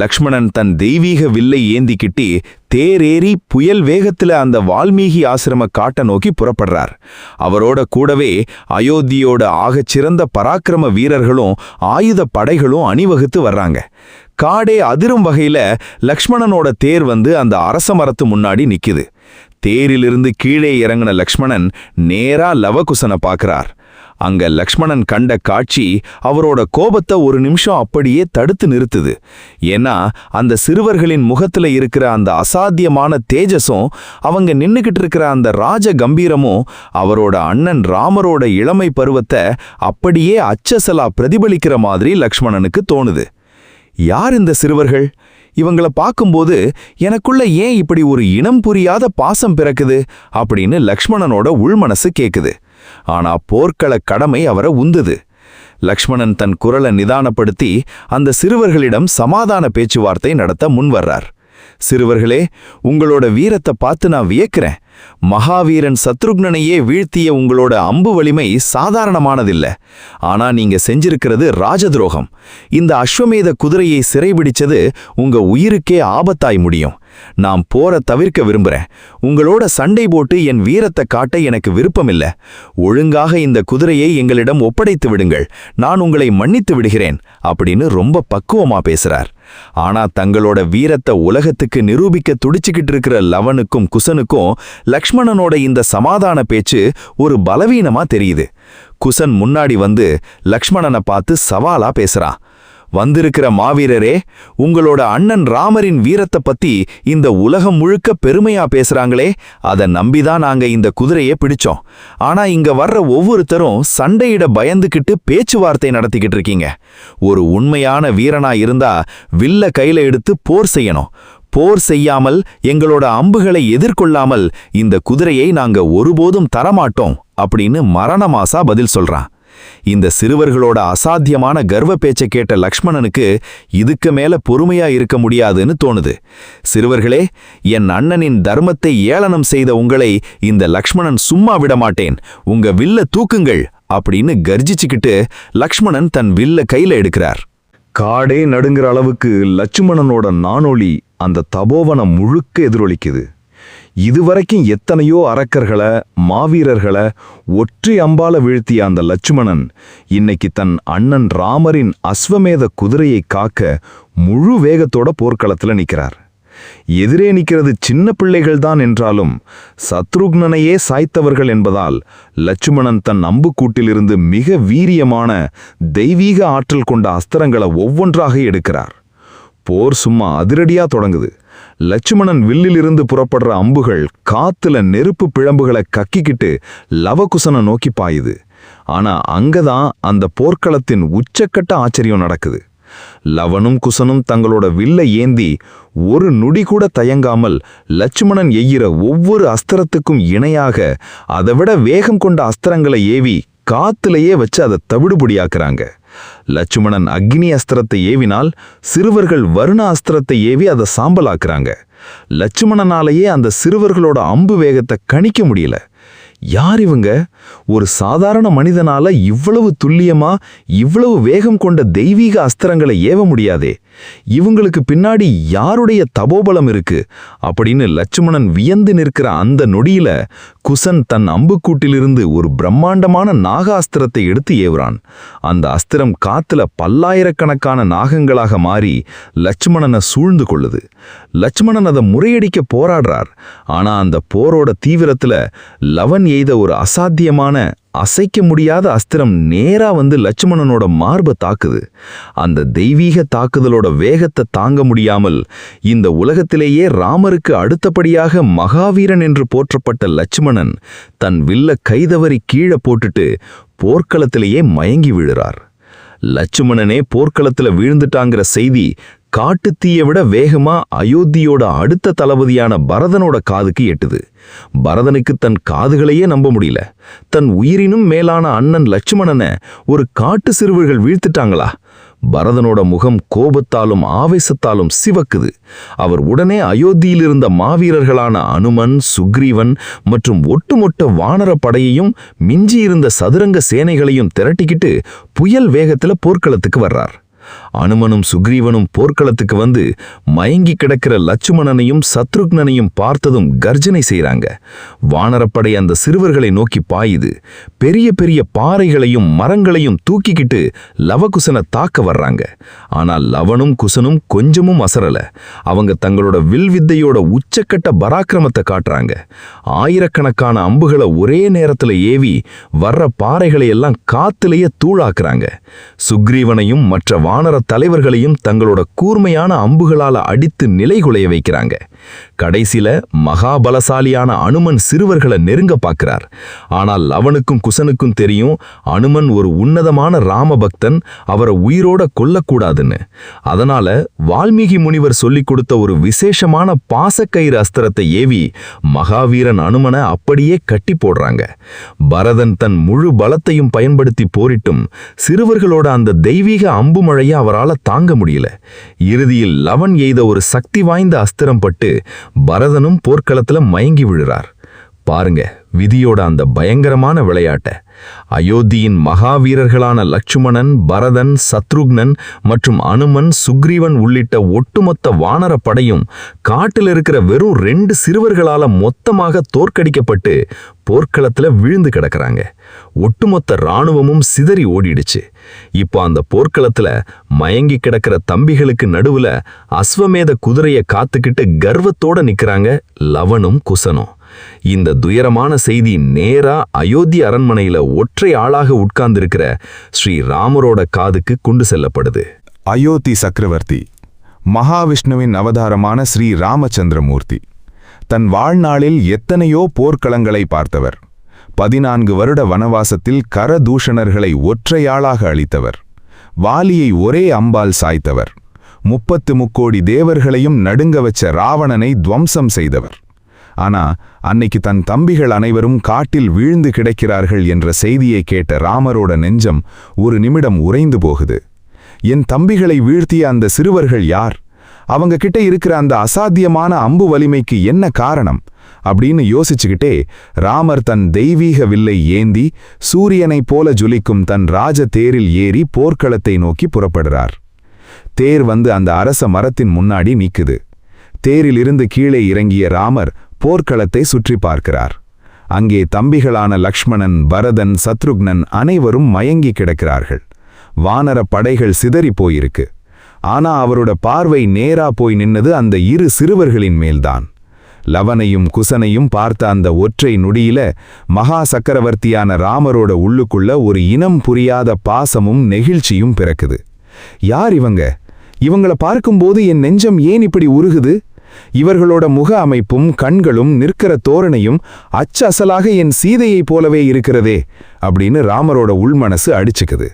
லக்ஷ்மணன் தன் தெய்வீக வில்லை ஏந்திக்கிட்டி தேரேறி புயல் வேகத்துல அந்த வால்மீகி ஆசிரம காட்டை நோக்கி புறப்படுறார். அவரோட கூடவே அயோத்தியோட ஆகச்சிறந்த பராக்கிரம வீரர்களும் ஆயுத படைகளும் அணிவகுத்து வர்றாங்க. காடே அதிரும் வகையில லக்ஷ்மணனோட தேர் வந்து அந்த அரச மரத்து முன்னாடி நிக்குது. தேரிலிருந்து கீழே இறங்கின லக்ஷ்மணன் நேரா லவகுசனை பார்க்கறார். அங்க லக்ஷ்மணன் கண்ட காட்சி அவரோட கோபத்தை ஒரு நிமிஷம் அப்படியே தடுத்து நிறுத்துது. ஏன்னா அந்த சிறுவர்களின் முகத்துல இருக்கிற அந்த அசாத்தியமான தேஜஸும் அவங்க நின்னுகிட்டு இருக்கிற அந்த ராஜ கம்பீரமும் அவரோட அண்ணன் ராமரோட இளமை பருவத்தை அப்படியே அச்சசலா பிரதிபலிக்கிற மாதிரி லக்ஷ்மணனுக்கு தோணுது. யார் இந்த சிறுவர்கள்? இவங்கள பார்க்கும்போது எனக்குள்ள ஏன் இப்படி ஒரு இனம் புரியாத பாசம் பிறக்குது அப்படின்னு லக்ஷ்மணனோட உள்மனசு கேக்குது. ஆனா போர்க்கள கடமை அவரை உந்துது. லக்ஷ்மணன் தன் குரலை நிதானப்படுத்தி அந்த சிறுவர்களிடம் சமாதான பேச்சுவார்த்தை நடத்த முன்வர்றார். சிறுவர்களே, உங்களோட வீரத்தை பார்த்து நான் வியக்கிறேன். மகாவீரன் சத்ருக்னனையே வீழ்த்திய உங்களோட அம்பு வலிமை சாதாரணமானதில்ல. ஆனா நீங்க செஞ்சிருக்கிறது ராஜதுரோகம். இந்த அஸ்வமேத குதிரையை சிறைபிடிச்சது உங்க உயிருக்கே ஆபத்தாய் முடியும். நான் போரை தவிர்க்க விரும்புறேன். உங்களோட சண்டை போட்டு என் வீரத்தை காட்ட எனக்கு விருப்பமில்ல. ஒழுங்காக இந்த குதிரையை எங்களிடம் ஒப்படைத்து விடுங்கள். நான் உங்களை மன்னித்து விடுகிறேன் அப்படின்னு ரொம்ப பக்குவமா பேசுறார். ஆனா தங்களோட வீரத்தை உலகத்துக்கு நிரூபிக்க துடிச்சுக்கிட்டு இருக்கிற லவனுக்கும் குசனுக்கும் லக்ஷ்மணனோட இந்த சமாதான பேச்சு ஒரு பலவீனமா தெரியுது. குசன் முன்னாடி வந்து லக்ஷ்மணனை பார்த்து சவாலா பேசுறான். வந்திருக்கிற மாவீரரே, உங்களோட அண்ணன் ராமரின் வீரத்தை பத்தி இந்த உலகம் முழுக்க பெருமையா பேசுறாங்களே, அதை நம்பிதான் நாங்க இந்த குதிரையை பிடிச்சோம். ஆனா இங்க வர்ற ஒவ்வொருத்தரும் சண்டையிட பயந்துகிட்டு பேச்சுவார்த்தை நடத்திக்கிட்டு இருக்கீங்க. ஒரு உண்மையான வீரனா இருந்தா வில்ல கையில எடுத்து போர் செய்யணும். போர் செய்யாமல் எங்களோட அம்புகளை எதிர்கொள்ளாமல் இந்த குதிரையை நாங்க ஒருபோதும் தரமாட்டோம் அப்படின்னு மரணமாசா பதில் சொல்றான். இந்த சிறுவர்களோட அசாத்தியமான கர்வ பேச்சை கேட்ட லக்ஷ்மணனுக்கு இதுக்கு மேல பொறுமையா இருக்க முடியாதுன்னு தோணுது. சிறுவர்களே, என் அண்ணனின் தர்மத்தை ஏளனம் செய்த உங்களை இந்த லக்ஷ்மணன் சும்மா விடமாட்டேன். உங்க வில்ல தூக்குங்கள் அப்படின்னு கர்ஜிச்சுக்கிட்டு லக்ஷ்மணன் தன் வில்ல கையில எடுக்கிறார். காடே நடுங்கிற அளவுக்கு லட்சுமணனோட நானொலி அந்த தபோவனம் முழுக்க எதிரொலிக்குது. இதுவரைக்கும் எத்தனையோ அரக்கர்களை மாவீரர்களை ஒற்றை அம்பால வீழ்த்திய அந்த லட்சுமணன் இன்னைக்கு தன் அண்ணன் ராமரின் அஸ்வமேத குதிரையை காக்க முழு வேகத்தோட போர்க்களத்துல நிற்கிறார். எதிரே நிற்கிறது சின்ன பிள்ளைகள்தான் என்றாலும் சத்ருக்னனையே சாய்த்தவர்கள் என்பதால் லட்சுமணன் தன் அம்புக்கூட்டிலிருந்து மிக வீரியமான தெய்வீக ஆற்றல் கொண்ட அஸ்திரங்களை ஒவ்வொன்றாக எடுக்கிறார். போர் சும்மா அதிரடியா தொடங்குது. லட்சுமணன் வில்லிலிருந்து புறப்படுற அம்புகள் காத்துல நெருப்பு பிழம்புகளை கக்கிக்கிட்டு லவகுசனை நோக்கி பாயுது. ஆனா அங்கதான் அந்த போர்க்களத்தின் உச்சக்கட்ட ஆச்சரியம் நடக்குது. லவனும் குசனும் தங்களோட வில்லை ஏந்தி ஒரு நொடி கூட தயங்காமல் லட்சுமணன் எய்கிற ஒவ்வொரு அஸ்திரத்துக்கும் இணையாக அதைவிட வேகம் கொண்ட அஸ்திரங்களை ஏவி காத்துலயே வச்சு அதை தவிடுபடியாக்குறாங்க. லட்சுமணன் அக்னி அஸ்திரத்தை ஏவினால் சிறுவர்கள் வருண அஸ்திரத்தை ஏவி அதை சாம்பலாக்குறாங்க. லட்சுமணனாலேயே அந்த சிறுவர்களோட அம்பு வேகத்தை கணிக்க முடியல. யார் இவங்க? ஒரு சாதாரண மனிதனால இவ்வளவு துல்லியமா இவ்வளவு வேகம் கொண்ட தெய்வீக அஸ்திரங்களை ஏவ முடியாதே. இவங்களுக்கு பின்னாடி யாருடைய தபோபலம் இருக்கு அப்படின்னு லட்சுமணன் வியந்து நிற்கிற அந்த நொடியில குசன் தன் அம்புக்கூட்டிலிருந்து ஒரு பிரம்மாண்டமான நாகாஸ்திரத்தை எடுத்து ஏவுறான். அந்த அஸ்திரம் காத்துல பல்லாயிரக்கணக்கான நாகங்களாக மாறி லட்சுமணனை சூழ்ந்து கொள்ளுது. லட்சுமணன் அதை முறையடிக்க போராடுறார். ஆனா அந்த போரோட தீவிரத்துல லவன் எய்த ஒரு அசாத்தியமான அசைக்க முடியாத அஸ்திரம் நேரா வந்து லட்சுமணனோட மார்பை தாக்குது. அந்த தெய்வீக தாக்குதலோட வேகத்தை தாங்க முடியாமல் இந்த உலகத்திலேயே ராமருக்கு அடுத்தபடியாக மகாவீரன் என்று போற்றப்பட்ட லட்சுமணன் தன் வில்ல கைதவறி கீழே போட்டுட்டு போர்க்களத்திலேயே மயங்கி விழுறார். லட்சுமணனே போர்க்களத்துல வீழ்ந்துட்டாங்கிற செய்தி காட்டுத்தீயை விட வேகமா அயோத்தியோட அடுத்த தளபதியான பரதனோட காதுக்கு எட்டுது. பரதனுக்கு தன் காதுகளையே நம்ப முடியல. தன் உயிரினும் மேலான அண்ணன் லட்சுமணனை ஒரு காட்டு சிறுவர்கள் வீழ்த்திட்டாங்களா? பரதனோட முகம் கோபத்தாலும் ஆவேசத்தாலும் சிவக்குது. அவர் உடனே அயோத்தியில் இருந்த மாவீரர்களான அனுமன், சுக்ரீவன் மற்றும் ஒட்டுமொட்ட வானர படையையும் மிஞ்சியிருந்த சதுரங்க சேனைகளையும் திரட்டிக்கிட்டு புயல் வேகத்துல போர்க்களத்துக்கு வர்றார். அனுமனும் சுக்ரீவனும் போர்க்களத்துக்கு வந்து மயங்கி கிடக்கிற லட்சுமணனையும் சத்ருக்னனையும் பார்த்ததும் கர்ஜனை செய்றாங்க. வானரப்படை அந்த சிறுவர்களை நோக்கி பாயுது. பெரிய பெரிய பாறைகளையும் மரங்களையும் தூக்கிக்கிட்டு லவகுசனை தாக்க வர்றாங்க. ஆனால் லவனும் குசனும் கொஞ்சமும் அசரல. அவங்க தங்களோட வில்வித்தையோட உச்சக்கட்ட பராக்கிரமத்தை காட்டுறாங்க. ஆயிரக்கணக்கான அம்புகளை ஒரே நேரத்துல ஏவி வர்ற பாறைகளை எல்லாம் காத்திலேயே தூளாக்குறாங்க. சுக்ரீவனையும் மற்ற வானர தலைவர்களையும் தங்களோட கூர்மையான அம்புகளால அடித்து நிலைகுலைய வைக்கிறாங்க. கடைசில மகாபலசாலியான அனுமன் சிறுவர்களை நெருங்க பார்க்கிறார். ஆனால் லவனுக்கும் குசனுக்கும் தெரியும் அனுமன் ஒரு உன்னதமான ராமபக்தன், அவரை உயிரோட கொல்லக்கூடாதுன்னு. அதனால வால்மீகி முனிவர் சொல்லிக் கொடுத்த ஒரு விசேஷமான பாசக்கயிறு அஸ்திரத்தை ஏவி மகாவீரன் அனுமனை அப்படியே கட்டி போடுறாங்க. பரதன் தன் முழு பலத்தையும் பயன்படுத்தி போரிட்டும் சிறுவர்களோட அந்த தெய்வீக அம்பு மழையை அவரால் தாங்க முடியல. இறுதியில் லவன் எய்த ஒரு சக்தி வாய்ந்த அஸ்திரம் பட்டு பரதனும் போர்க்களத்துல மயங்கி விழுறார். பாருங்க விதியோட அந்த பயங்கரமான விளையாட்ட. அயோத்தியின் மகாவீரர்களான லட்சுமணன், பரதன், சத்ருக்னன் மற்றும் அனுமன், சுக்ரீவன் உள்ளிட்ட ஒட்டுமொத்த வானர படையும் காட்டில் இருக்கிற வெறும் 2 சிறுவர்களால மொத்தமாக தோற்கடிக்கப்பட்டு போர்க்களத்துல விழுந்து கிடக்குறாங்க. ஒட்டுமொத்த இராணுவமும் சிதறி ஓடிடுச்சு. இப்போ அந்த போர்க்களத்துல மயங்கி கிடக்கிற தம்பிகளுக்கு நடுவுல அஸ்வமேத குதிரைய காத்துக்கிட்டு கர்வத்தோட நிக்கிறாங்க லவனும் குசனும். இந்த துயரமான செய்தி நேரா அயோத்தி அரண்மனையில ஒற்றை ஆளாக உட்கார்ந்திருக்கிற ஸ்ரீ ராமரோட காதுக்கு கொண்டு செல்லப்படுது. அயோத்தி சக்கரவர்த்தி மகாவிஷ்ணுவின் அவதாரமான ஸ்ரீ ராமச்சந்திரமூர்த்தி தன் வாழ்நாளில் எத்தனையோ போர்க்களங்களை பார்த்தவர். 14 வருட வனவாசத்தில் கரதூஷணர்களை ஒற்றையாளாக அளித்தவர். வாலியை ஒரே அம்பால் சாய்த்தவர். 30 கோடி தேவர்களையும் நடுங்க வச்ச ராவணனை துவம்சம் செய்தவர். ஆனா அன்னைக்கு தன் தம்பிகள் அனைவரும் காட்டில் வீழ்ந்து கிடக்கிறார்கள் என்ற செய்தியை கேட்ட ராமரோட நெஞ்சம் ஒரு நிமிடம் உறைந்து போகுது. என் தம்பிகளை வீழ்த்திய அந்த சிறுவர்கள் யார்? அவங்க கிட்ட இருக்கிற அந்த அசாத்தியமான அம்பு வலிமைக்கு என்ன காரணம் அப்படின்னு யோசிச்சுக்கிட்டே ராமர் தன் தெய்வீக வில்லை ஏந்தி சூரியனைப் போல ஜொலிக்கும் தன் ராஜ தேரில் ஏறி போர்க்களத்தை நோக்கி புறப்படுறார். தேர் வந்து அந்த அரச மரத்தின் முன்னாடி நிக்குது. தேரிலிருந்து கீழே இறங்கிய ராமர் போர்க்களத்தை சுற்றி பார்க்கிறார். அங்கே தம்பிகளான லக்ஷ்மணன், பரதன், சத்ருக்னன் அனைவரும் மயங்கி கிடக்கிறார்கள். வானர படைகள் சிதறி போயிருக்கு. ஆனா அவரோட பார்வை நேரா போய் நின்னது அந்த 2 சிறுவர்களின் மேல்தான். லவனையும் குசனையும் பார்த்த அந்த ஒற்றை நொடியில மகா சக்கரவர்த்தியான ராமரோட உள்ளுக்குள்ள ஒரு இனம் புரியாத பாசமும் நெகிழ்ச்சியும் பிறக்குது. யார் இவங்க? இவங்கள பார்க்கும்போது என் நெஞ்சம் ஏன் இப்படி உருகுது? இவர்களோட முக அமைப்பும் கண்களும் நிற்கிற தோரணையும் அச்சலாக என் சீதையைப் போலவே இருக்கிறதே அப்படின்னு ராமரோட உள்மனசு அடிச்சுக்குது.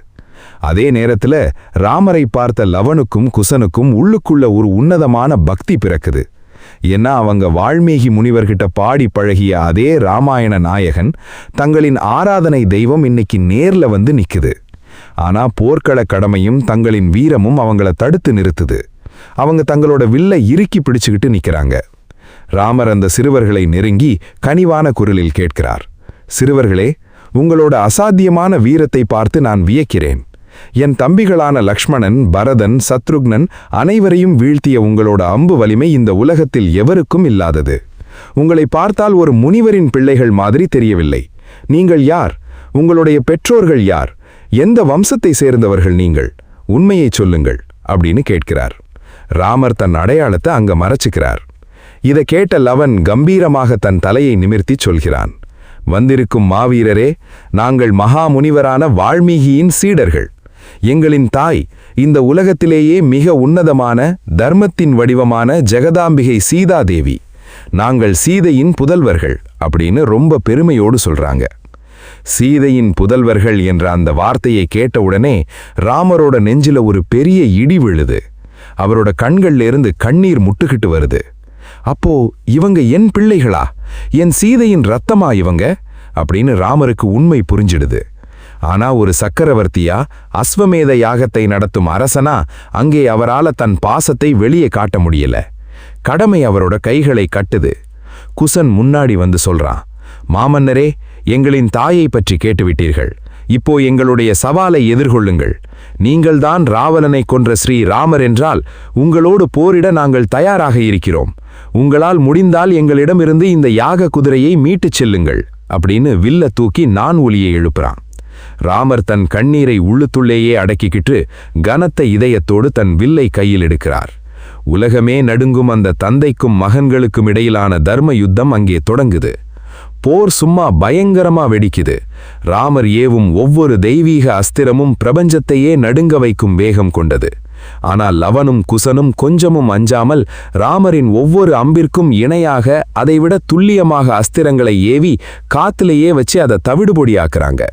அதே நேரத்துல ராமரை பார்த்த லவனுக்கும் குசனுக்கும் உள்ளுக்குள்ள ஒரு உன்னதமான பக்தி பிறக்குது. ஏன்னா அவங்க வால்மீகி முனிவர்கிட்ட பாடி பழகிய அதே ராமாயண நாயகன், தங்களின் ஆராதனை தெய்வம் இன்னைக்கு நேர்ல வந்து நிக்குது. ஆனா போர்க்கள கடமையும் தங்களின் வீரமும் அவங்கள தடுத்து நிறுத்துது. அவங்க தங்களோட வில்லை இறுக்கி பிடிச்சுக்கிட்டு நிக்கிறாங்க. ராமர் அந்த சிறுவர்களை நெருங்கி கனிவான குரலில் கேட்கிறார். சிறுவர்களே, உங்களோட அசாத்தியமான வீரத்தை பார்த்து நான் வியக்கிறேன். என் தம்பிகளான லக்ஷ்மணன், பரதன், சத்ருக்னன் அனைவரையும் வீழ்த்திய உங்களோட அம்பு வலிமை இந்த உலகத்தில் எவருக்கும் இல்லாதது. உங்களை பார்த்தால் ஒரு முனிவரின் பிள்ளைகள் மாதிரி தெரியவில்லை. நீங்கள் யார்? உங்களுடைய பெற்றோர்கள் யார்? எந்த வம்சத்தை சேர்ந்தவர்கள் நீங்கள்? உண்மையை சொல்லுங்கள் அப்படின்னு கேட்கிறார். ராமர் தன் அடையாளத்தை அங்க மறைச்சுக்கிறார். இதை கேட்ட லவன் கம்பீரமாக தன் தலையை நிமிர்த்தி சொல்கிறான். வந்திருக்கும் மாவீரரே, நாங்கள் மகாமுனிவரான வால்மீகியின் சீடர்கள். எங்களின் தாய் இந்த உலகத்திலேயே மிக உன்னதமான தர்மத்தின் வடிவமான ஜெகதாம்பிகை சீதாதேவி. நாங்கள் சீதையின் புதல்வர்கள் அப்படின்னு ரொம்ப பெருமையோடு சொல்றாங்க. சீதையின் புதல்வர்கள் என்ற அந்த வார்த்தையை கேட்டவுடனே ராமரோட நெஞ்சில ஒரு பெரிய இடி விழுது. அவரோட கண்கள்ல இருந்து கண்ணீர் முட்டுக்கிட்டு வருது. அப்போ இவங்க என் பிள்ளைகளா, என் சீதையின் ரத்தமா இவங்க அப்படின்னு ராமருக்கு உண்மை புரிஞ்சிடுது. ஆனா ஒரு சக்கரவர்த்தியா, அஸ்வமேத யாகத்தை நடத்தும் அரசனா அங்கே அவரால தன் பாசத்தை வெளியே காட்ட முடியல. கடமை அவரோட கைகளை கட்டுது. குசன் முன்னாடி வந்து சொல்றான், மாமன்னரே, எங்களின் தாயை பற்றி கேட்டுவிட்டீர்கள். இப்போ எங்களுடைய சவாலை எதிர்கொள்ளுங்கள். நீங்கள்தான் ராவணனை கொன்ற ஸ்ரீ ராமர் என்றால் உங்களோடு போரிட நாங்கள் தயாராக இருக்கிறோம். உங்களால் முடிந்தால் எங்களிடமிருந்து இந்த யாக குதிரையை மீட்டுச் செல்லுங்கள் அப்படின்னு வில்ல தூக்கி நான் ஒலியை எழுப்புறான். ராமர் தன் கண்ணீரை உள்ளுத்துள்ளேயே அடக்கிக்கிட்டு கனத்த இதயத்தோடு தன் வில்லை கையில் எடுக்கிறார். உலகமே நடுங்கும் அந்த தந்தைக்கும் மகன்களுக்கும் இடையிலான தர்ம யுத்தம் அங்கே தொடங்குது. போர் சும்மா பயங்கரமா வெடிக்குது. ராமர் ஏவும் ஒவ்வொரு தெய்வீக அஸ்திரமும் பிரபஞ்சத்தையே நடுங்க வைக்கும் வேகம் கொண்டது. ஆனால் லவனும் குசனும் கொஞ்சமும் அஞ்சாமல் ராமரின் ஒவ்வொரு அம்பிற்கும் இணையாக அதைவிட துல்லியமாக அஸ்திரங்களை ஏவி காத்திலேயே வச்சு அதை தவிடுபொடியாக்குறாங்க.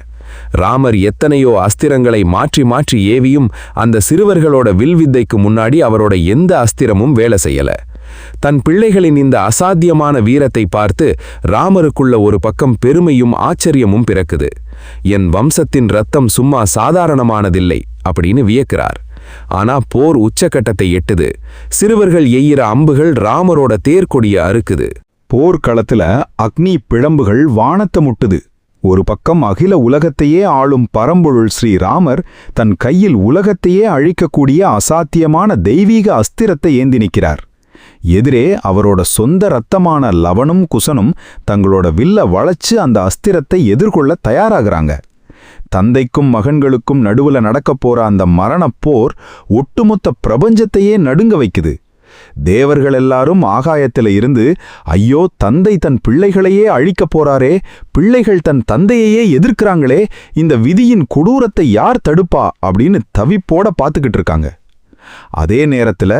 ராமர் எத்தனையோ அஸ்திரங்களை மாற்றி மாற்றி ஏவியும் அந்த சிறுவர்களோட வில்வித்தைக்கு முன்னாடி அவரோட எந்த அஸ்திரமும் வேலை செய்யல. தன் பிள்ளைகளின் இந்த அசாத்தியமான வீரத்தை பார்த்து ராமருக்குள்ள ஒரு பக்கம் பெருமையும் ஆச்சரியமும் பிறக்குது. என் வம்சத்தின் ரத்தம் சும்மா சாதாரணமானதில்லை அப்படின்னு வியக்கிறார். ஆனா போர் உச்சக்கட்டத்தை எட்டுது. சிறுவர்கள் எய்கிற அம்புகள் ராமரோட தேர்கொடிய அறுக்குது. போர்க்களத்துல அக்னி பிழம்புகள் வானத்தை முட்டுது. ஒரு பக்கம் அகில உலகத்தையே ஆளும் பரம்பொருள் ஸ்ரீராமர் தன் கையில் உலகத்தையே அழிக்கக்கூடிய அசாத்தியமான தெய்வீக அஸ்திரத்தை ஏந்தி நிற்கிறார். எதிரே அவரோட சொந்த இரத்தமான லவனும் குசனும் தங்களோட வில்ல வளைச்சு அந்த அஸ்திரத்தை எதிர்கொள்ள தயாராகிறாங்க. தந்தைக்கும் மகன்களுக்கும் நடுவுல நடக்கப் போற அந்த மரணப் போர் ஒட்டுமொத்த பிரபஞ்சத்தையே நடுங்க வைக்குது. தேவர்கள் எல்லாரும் ஆகாயத்தில இருந்து, ஐயோ, தந்தை தன் பிள்ளைகளையே அழிக்கப் போறாரே, பிள்ளைகள் தன் தந்தையையே எதிர்க்கிறாங்களே, இந்த விதியின் கொடூரத்தை யார் தடுப்பா அப்படின்னு தவிப்போட பார்த்துக்கிட்டு இருக்காங்க. அதே நேரத்துல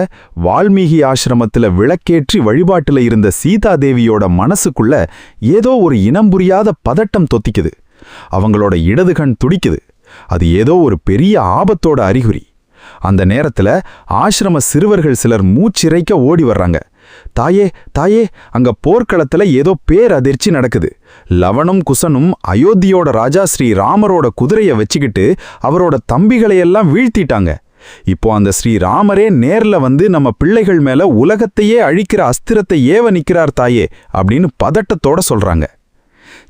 வால்மீகி ஆசிரமத்துல விளக்கேற்றி வழிபாட்டுல இருந்த சீதாதேவியோட மனசுக்குள்ள ஏதோ ஒரு இனம் புரியாத பதட்டம் தொத்திக்குது. அவங்களோட இடது கண் துடிக்குது. அது ஏதோ ஒரு பெரிய ஆபத்தோட அறிகுறி. அந்த நேரத்துல ஆசிரம சிறுவர்கள் சிலர் மூச்சிறைக்க ஓடி வர்றாங்க. தாயே, தாயே, அங்க போர்க்களத்துல ஏதோ பேரதிர்ச்சி நடக்குது. லவனும் குசனும் அயோத்தியோட ராஜா ஸ்ரீ ராமரோட குதிரைய வச்சுக்கிட்டு அவரோட தம்பிகளையெல்லாம் வீழ்த்திட்டாங்க. இப்போ அந்த ஸ்ரீராமரே நேர்ல வந்து நம்ம பிள்ளைகள் மேல உலகத்தையே அழிக்கிற அஸ்திரத்தை ஏவ நிக்கிறார் தாயே அப்படின்னு பதட்டத்தோட சொல்றாங்க.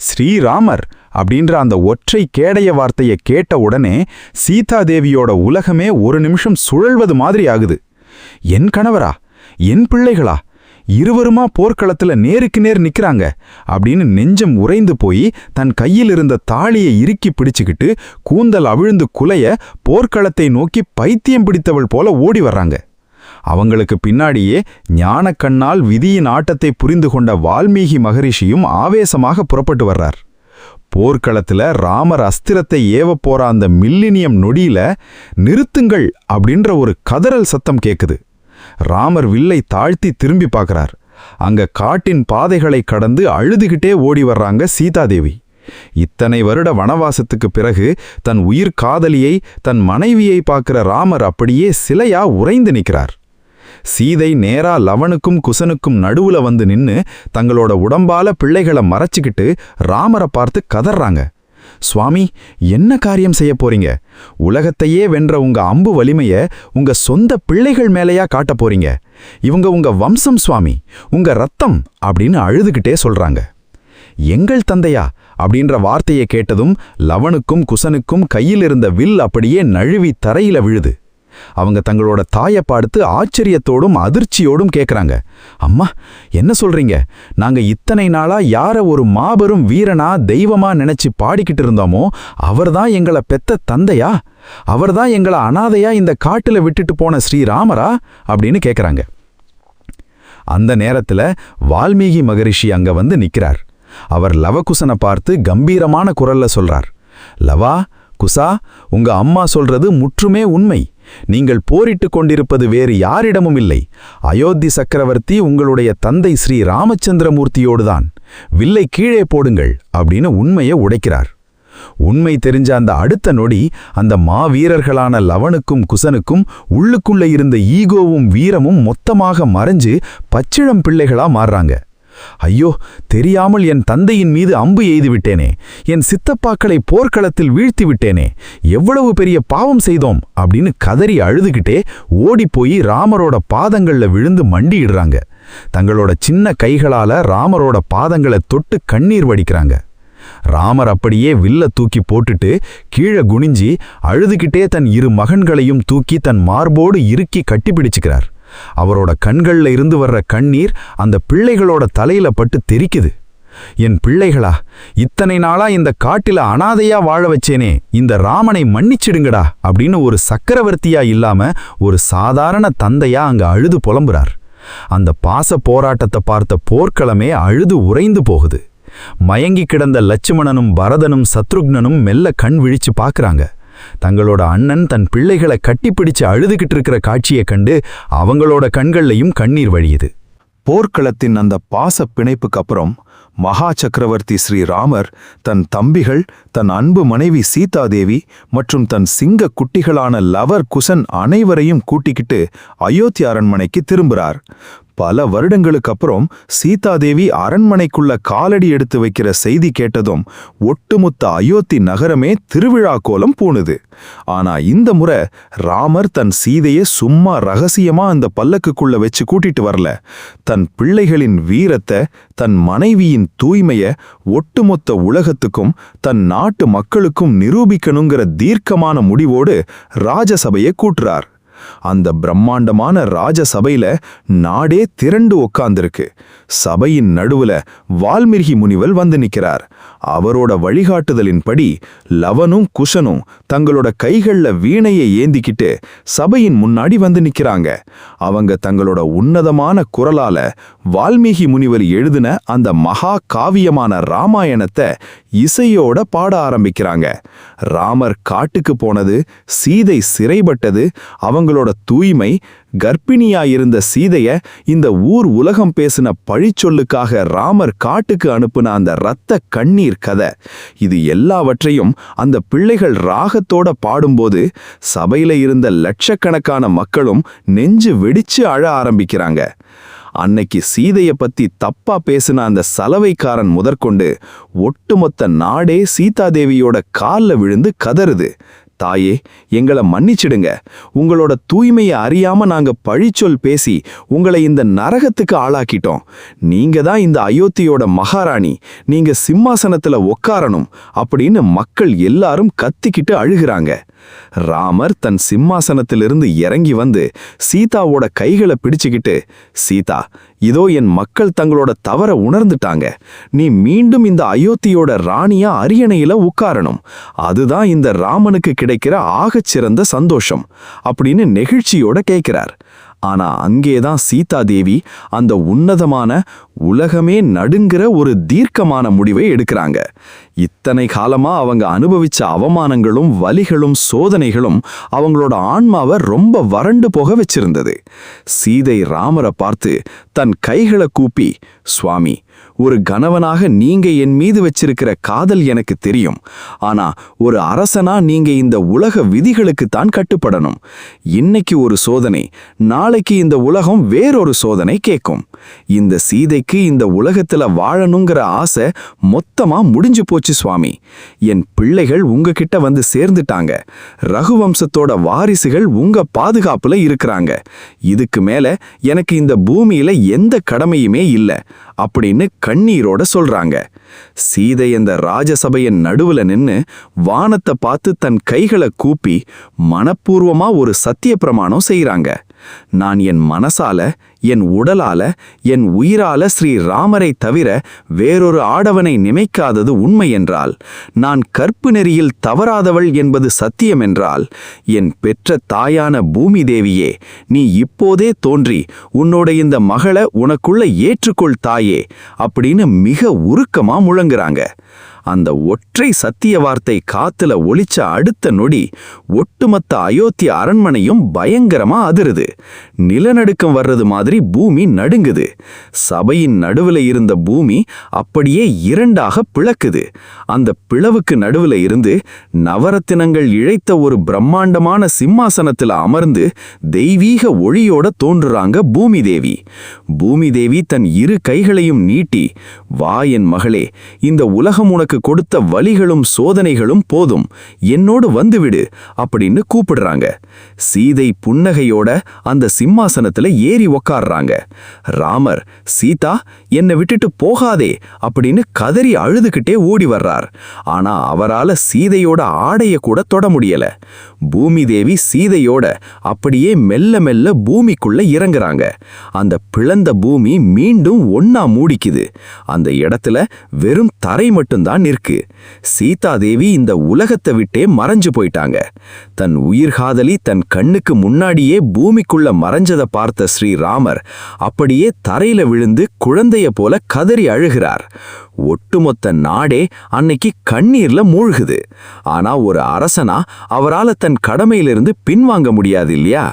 ஸ்ரீராமர் அப்படின்ற அந்த ஒற்றை கேடைய வார்த்தையை கேட்ட உடனே சீதாதேவியோட உலகமே ஒரு நிமிஷம் சுழல்வது மாதிரி ஆகுது. என் கணவரா, என் பிள்ளைகளா, இருவருமா போர்க்களத்துல நேருக்கு நேர் நிக்கிறாங்க அப்படின்னு நெஞ்சம் உறைந்து போய் தன் கையில் இருந்த தாலியை இறுக்கி பிடிச்சுக்கிட்டு கூந்தல் அவிழ்ந்து குலைய போர்க்களத்தை நோக்கி பைத்தியம் பிடித்தவள் போல ஓடி வர்றாங்க. அவங்களுக்கு பின்னாடியே ஞானக்கண்ணால் விதியின் ஆட்டத்தை புரிந்து கொண்ட வால்மீகி மகரிஷியும் ஆவேசமாக புறப்பட்டு வர்றார். போர்க்களத்துல ராமர் அஸ்திரத்தை ஏவ போற அந்த மில்லினியம் நொடியில நிறுத்துங்கள் அப்படின்ற ஒரு கதறல் சத்தம் கேக்குது. ராமர் வில்லை தாழ்த்தி திரும்பி பார்க்கறார். அங்க காட்டின் பாதைகளை கடந்து அழுதுகிட்டே ஓடி வர்றாங்க சீதாதேவி. இத்தனை வருட வனவாசத்துக்கு பிறகு தன் உயிர் காதலியை, தன் மனைவியை பார்க்கிற ராமர் அப்படியே சிலையா உறைந்து நிற்கிறார். சீதை நேரா லவனுக்கும் குசனுக்கும் நடுவுல வந்து நின்னு தங்களோட உடம்பால பிள்ளைகளை மறைச்சுக்கிட்டு ராமரை பார்த்து கதறாங்க. சுவாமி, என்ன காரியம் செய்ய போறீங்க? உலகத்தையே வென்ற உங்க அம்பு வலிமைய உங்க சொந்த பிள்ளைகள் மேலையா காட்ட போறீங்க? இவங்க உங்க வம்சம் சுவாமி, உங்க ரத்தம் அப்படின்னு அழுதுகிட்டே சொல்றாங்க. எங்கள் தந்தையா அப்படின்ற வார்த்தையை கேட்டதும் லவனுக்கும் குசனுக்கும் கையில் இருந்த வில் அப்படியே நழுவி தரையில விழுது. அவங்க தங்களோட தாயை பார்த்து ஆச்சரியத்தோடும் அதிர்ச்சியோடும் கேட்குறாங்க. அம்மா, என்ன சொல்றீங்க? நாங்க இத்தனை நாளா யார ஒரு மாபெரும் வீரனா தெய்வமா நினைச்சு பாடிக்கிட்டு இருந்தோமோ அவர்தான் எங்களை பெத்த தந்தையா? அவர்தான் எங்களை அனாதையா இந்த காட்டுல விட்டுட்டு போன ஸ்ரீராமரா அப்படின்னு கேட்குறாங்க. அந்த நேரத்துல வால்மீகி மகரிஷி அங்க வந்து நிக்கிறார். அவர் லவகுசனை பார்த்து கம்பீரமான குரல்ல சொல்றார், லவா, குசா, உங்க அம்மா சொல்றது முற்றுமே உண்மை. நீங்கள் போரிட்டு கொண்டிருப்பது வேறு யாரிடமும் இல்லை. அயோத்தி சக்கரவர்த்தி உங்களுடைய தந்தை ஸ்ரீ ராமச்சந்திரமூர்த்தியோடுதான். வில்லை கீழே போடுங்கள் அப்படின்னு உண்மையை உடைக்கிறார். உண்மை தெரிஞ்ச அந்த அடுத்த நொடி அந்த மாவீரர்களான லவனுக்கும் குசனுக்கும் உள்ளுக்குள்ள இருந்த ஈகோவும் வீரமும் மொத்தமாக மறைஞ்சு பச்சிளம் பிள்ளைகளா மாறுறாங்க. ஐயோ, தெரியாமல் என் தந்தையின் மீது அம்பு எய்து விட்டேனே, என் சித்தப்பாக்களை போர்க்களத்தில் வீழ்த்தி விட்டேனே, எவ்வளவு பெரிய பாவம் செய்தோம் அப்படின்னு கதறி அழுதுகிட்டே ஓடிப்போய் ராமரோட பாதங்கள்ல விழுந்து மண்டியிடுறாங்க. தங்களோட சின்ன கைகளால ராமரோட பாதங்களை தொட்டு கண்ணீர் வடிக்கிறாங்க. ராமர் அப்படியே வில்ல தூக்கி போட்டுட்டு கீழே குனிஞ்சி அழுதுகிட்டே தன் இரு மகன்களையும் தூக்கி தன் மார்போடு இறுக்கி கட்டிப்பிடிச்சுக்கிறார். அவரோட கண்கள்ல இருந்து வர்ற கண்ணீர் அந்த பிள்ளைகளோட தலையில பட்டு தெரிக்குது. என் பிள்ளைகளா, இத்தனை நாளா இந்த காட்டில அனாதையா வாழ வச்சேனே, இந்த ராமனை மன்னிச்சிடுங்கடா அப்படின்னு ஒரு சக்கரவர்த்தியா இல்லாம ஒரு சாதாரண தந்தையா அங்க அழுது புலம்புறார். அந்த பாச போராட்டத்தை பார்த்த போர்க்களமே அழுது உறைந்து போகுது. மயங்கி கிடந்த லட்சுமணனும் பரதனும் சத்ருக்னனும் மெல்ல கண் விழிச்சு பார்க்கறாங்க. தங்களோட அண்ணன் தன் பிள்ளைகளை கட்டிப்பிடிச்சு அழுதுகிட்டு இருக்கிற காட்சியை கண்டு அவங்களோட கண்கள்லையும் கண்ணீர் வழியுது. போர்க்களத்தின் அந்த பாச பிணைப்புக்கு அப்புறம் மகா சக்கரவர்த்தி ஸ்ரீராமர் தன் தம்பிகள், தன் அன்பு மனைவி சீதாதேவி மற்றும் தன் சிங்க குட்டிகளான லவர், குசன் அனைவரையும் கூட்டிக்கிட்டு அயோத்தி அரண்மனைக்கு திரும்புறார். பல வருடங்களுக்கு அப்புறம் சீதாதேவி அரண்மனைக்குள்ள காலடி எடுத்து வைக்கிற செய்தி கேட்டதும் ஒட்டுமொத்த அயோத்தி நகரமே திருவிழா கோலம் பூணுது. ஆனா இந்த முறை ராமர் தன் சீதையை சும்மா ரகசியமா அந்த பல்லக்குக்குள்ள வச்சு கூட்டிட்டு வரல. தன் பிள்ளைகளின் வீரத்தை, தன் மனைவியின் தூய்மைய ஒட்டுமொத்த உலகத்துக்கும் தன் நாட்டு மக்களுக்கும் நிரூபிக்கணுங்கிற தீர்க்கமான முடிவோடு ராஜசபையை கூட்டுறார். அந்த பிரம்மாண்டமான ராஜசபையில நாடே திரண்டு உட்கார்ந்திருக்கு. சபையின் நடுவுல வால்மீகி முனிவர் வந்து நிக்கிறார். அவரோட வழிகாட்டுதலின்படி லவனும் குஷனும் தங்களோட கைகள்ல வீணையை ஏந்திக்கிட்டு சபையின் முன்னாடி வந்து நிக்கிறாங்க. அவங்க தங்களோட உன்னதமான குரலால வால்மீகி முனிவர் எழுதின அந்த மகா காவியமான ராமாயணத்தை இசையோட பாட ஆரம்பிக்கிறாங்க. ராமர் காட்டுக்கு போனது, சீதை சிறைப்பட்டது, அவங்களோட தூய்மை, கர்ப்பிணியாயிருந்த சீதைய இந்த ஊர் உலகம் பேசின பழிச்சொல்லுக்காக ராமர் காட்டுக்கு அனுப்புன அந்த இரத்த கண்ணீர் கதை, இது எல்லாவற்றையும் அந்த பிள்ளைகள் ராகத்தோட பாடும்போது சபையில இருந்த லட்சக்கணக்கான மக்களும் நெஞ்சு வெடிச்சு அழ ஆரம்பிக்கிறாங்க. அன்னைக்கு சீதைய பத்தி தப்பா பேசின அந்த சலவைக்காரன் முதற்கொண்டு ஒட்டுமொத்த நாடே சீதாதேவியோட கால்ல விழுந்து கதறுது. தாயே, எங்களை மன்னிச்சிடுங்க. உங்களோட தூய்மையை அறியாம நாங்க பழிச்சொல் பேசி உங்களை இந்த நரகத்துக்கு ஆளாக்கிட்டோம். நீங்க தான் இந்த அயோத்தியோட மகாராணி, நீங்க சிம்மாசனத்துல உட்காரணும் அப்படின்னு மக்கள் எல்லாரும் கத்திக்கிட்டு அழுகிறாங்க. ராமர் தன் சிம்மாசனத்திலிருந்து இறங்கி வந்து சீதாவோட கைகளை பிடிச்சுக்கிட்டு, சீதா, இதோ என் மக்கள் தங்களோட தவற உணர்ந்துட்டாங்க. நீ மீண்டும் இந்த அயோத்தியோட ராணியா அரியணையில உட்காரணும். அதுதான் இந்த ராமனுக்கு கிடைக்கிற ஆகச்சிறந்த சந்தோஷம் அப்படின்னு நெகிழ்ச்சியோட கேட்கிறார். ஆனா அங்கேதான் சீதாதேவி அந்த உன்னதமான, உலகமே நடுங்கிற ஒரு தீர்க்கமான முடிவை எடுக்கிறாங்க. இத்தனை காலமா அவங்க அனுபவிச்ச அவமானங்களும் வலிகளும் சோதனைகளும் அவங்களோட ஆன்மாவை ரொம்ப வறண்டு போக வச்சிருந்தது. சீதை ராமரை பார்த்து தன் கைகளை கூப்பி, சுவாமி, ஒரு கணவனாக நீங்க என் மீது வச்சிருக்கிற காதல் எனக்கு தெரியும். ஆனா ஒரு அரசனா நீங்க இந்த உலக விதிகளுக்கு தான் கட்டுப்படணும். இன்னைக்கு ஒரு சோதனை, நாளைக்கு இந்த உலகம் வேறொரு சோதனை கேட்கும். இந்த சீதைக்கு இந்த உலகத்துல வாழணுங்கிற ஆசை மொத்தமா முடிஞ்சு போச்சு சுவாமி. என் பிள்ளைகள் உங்ககிட்ட வந்து சேர்ந்துட்டாங்க. ரகுவம்சத்தோட வாரிசுகள் உங்க பாதுகாப்புல இருக்கிறாங்க. இதுக்கு மேல எனக்கு இந்த பூமியில எந்த கடமையுமே இல்ல அப்படின்னு கண்ணீரோட சொல்றாங்க. சீதை அந்த ராஜசபையின் நடுவுல நின்னு வானத்தை பார்த்து தன் கைகளை கூப்பி மனப்பூர்வமா ஒரு சத்திய பிரமாணம் செய்றாங்க. நான் என் மனசால, என் உடலால என் உயிரால ஸ்ரீ ராமரை தவிர வேறொரு ஆடவனை நினைக்காதது உண்மை என்றால், நான் கற்பு நெறியில் தவறாதவள் என்பது சத்தியமென்றால், என் பெற்ற தாயான பூமி தேவியே, நீ இப்போதே தோன்றி உன்னோட இந்த மகளை உனக்குள்ள ஏற்றுக்கொள் தாயே அப்படின்னு மிக உருக்கமா முழங்குறாங்க. அந்த ஒற்றை சத்திய வார்த்தை காத்துல ஒலிச்ச அடுத்த நொடி ஒட்டுமொத்த அயோத்தி அரண்மனையும் பயங்கரமா அதிருது. நிலநடுக்கம் வர்றது மாதிரி பூமி நடுங்குது. சபையின் நடுவுல இருந்த பூமி அப்படியே இரண்டாக பிளக்குது. அந்த பிளவுக்கு நடுவுல இருந்து நவரத்தினங்கள் இழைத்த ஒரு பிரம்மாண்டமான சிம்மாசனத்துல அமர்ந்து தெய்வீக ஒளியோட தோன்றுறாங்க பூமி தேவி. பூமி தேவி தன் இரு கைகளையும் நீட்டி, வா என் மகளே, இந்த உலகம் உனக்கு கொடுத்த வலிகளும் சோதனைகளும் போதும், என்னோடு வந்துவிடு அப்படின்னு கூப்பிடுறாங்க. சீதை புன்னகையோட அந்த சிம்மாசனத்துல ஏறி உக்காடுறாங்க. ராமர், சீதா என்னை விட்டுட்டு போகாதே அப்படின்னு கதறி அழுதுகிட்டே ஓடி வர்றார். ஆனா அவரால சீதையோட ஆடைய கூட தொட முடியல. பூமி தேவி சீதையோட அப்படியே மெல்ல மெல்ல பூமிக்குள்ள இறங்குறாங்க. அந்த பிளந்த பூமி மீண்டும் ஒன்னா மூடிக்குது. அந்த இடத்துல வெறும் தரை மட்டும்தான் இருக்கு. சீதாதேவி இந்த உலகத்தை விட்டே மறைஞ்சு போயிட்டாங்க. தன் உயிர்காதலி தன் கண்ணுக்கு முன்னாடியே பூமிக்குள்ள மறைஞ்சதை பார்த்த ஸ்ரீராமர் அப்படியே தரையில விழுந்து குழந்தைய போல கதறி அழுகிறார். ஒட்டுமொத்த நாடே அன்னைக்கு கண்ணீர்ல மூழ்குது. ஆனா ஒரு அரசனா அவரால தன் கடமையிலிருந்து பின்வாங்க முடியாது இல்லையா?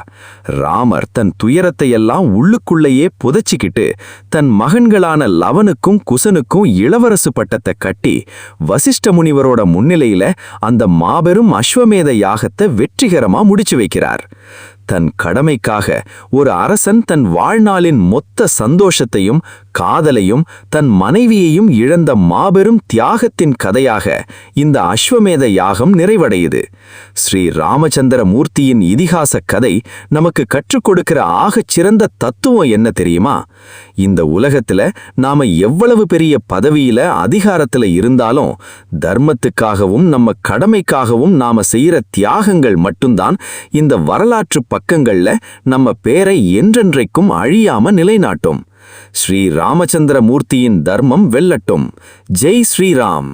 ராமர் தன் துயரத்தை எல்லாம் உள்ளுக்குள்ளேயே புதைச்சிக்கிட்டு தன் மகன்களான லவனுக்கும் குசனுக்கும் இளவரசு பட்டத்தை கட்டி வசிஷ்ட முனிவரோட முன்னிலையில அந்த மாபெரும் அஸ்வமேத யாகத்தை வெற்றிகரமா முடிச்சு வைக்கிறார். தன் கடமைக்காக ஒரு அரசன் தன் வாழ்நாளின் மொத்த சந்தோஷத்தையும் காதலையும் தன் மனைவியையும் இழந்த மாபெரும் தியாகத்தின் கதையாக இந்த அஸ்வமேத யாகம் நிறைவடையுது. ஸ்ரீ ராமச்சந்திர மூர்த்தியின் இதிகாச கதை நமக்கு கற்றுக் கொடுக்கிற ஆகச் சிறந்த தத்துவம் என்ன தெரியுமா? இந்த உலகத்துல நாம எவ்வளவு பெரிய பதவியில அதிகாரத்துல இருந்தாலும் தர்மத்துக்காகவும் நம்ம கடமைக்காகவும் நாம செய்யற தியாகங்கள் மட்டும்தான் இந்த வரலாற்று பக்கங்கள்ல நம்ம பேரை என்றென்றைக்கும் அழியாம நிலைநாட்டும். ஸ்ரீ ராமச்சந்திர மூர்த்தியின் தர்மம் வெல்லட்டும். ஜெய் ஸ்ரீராம்.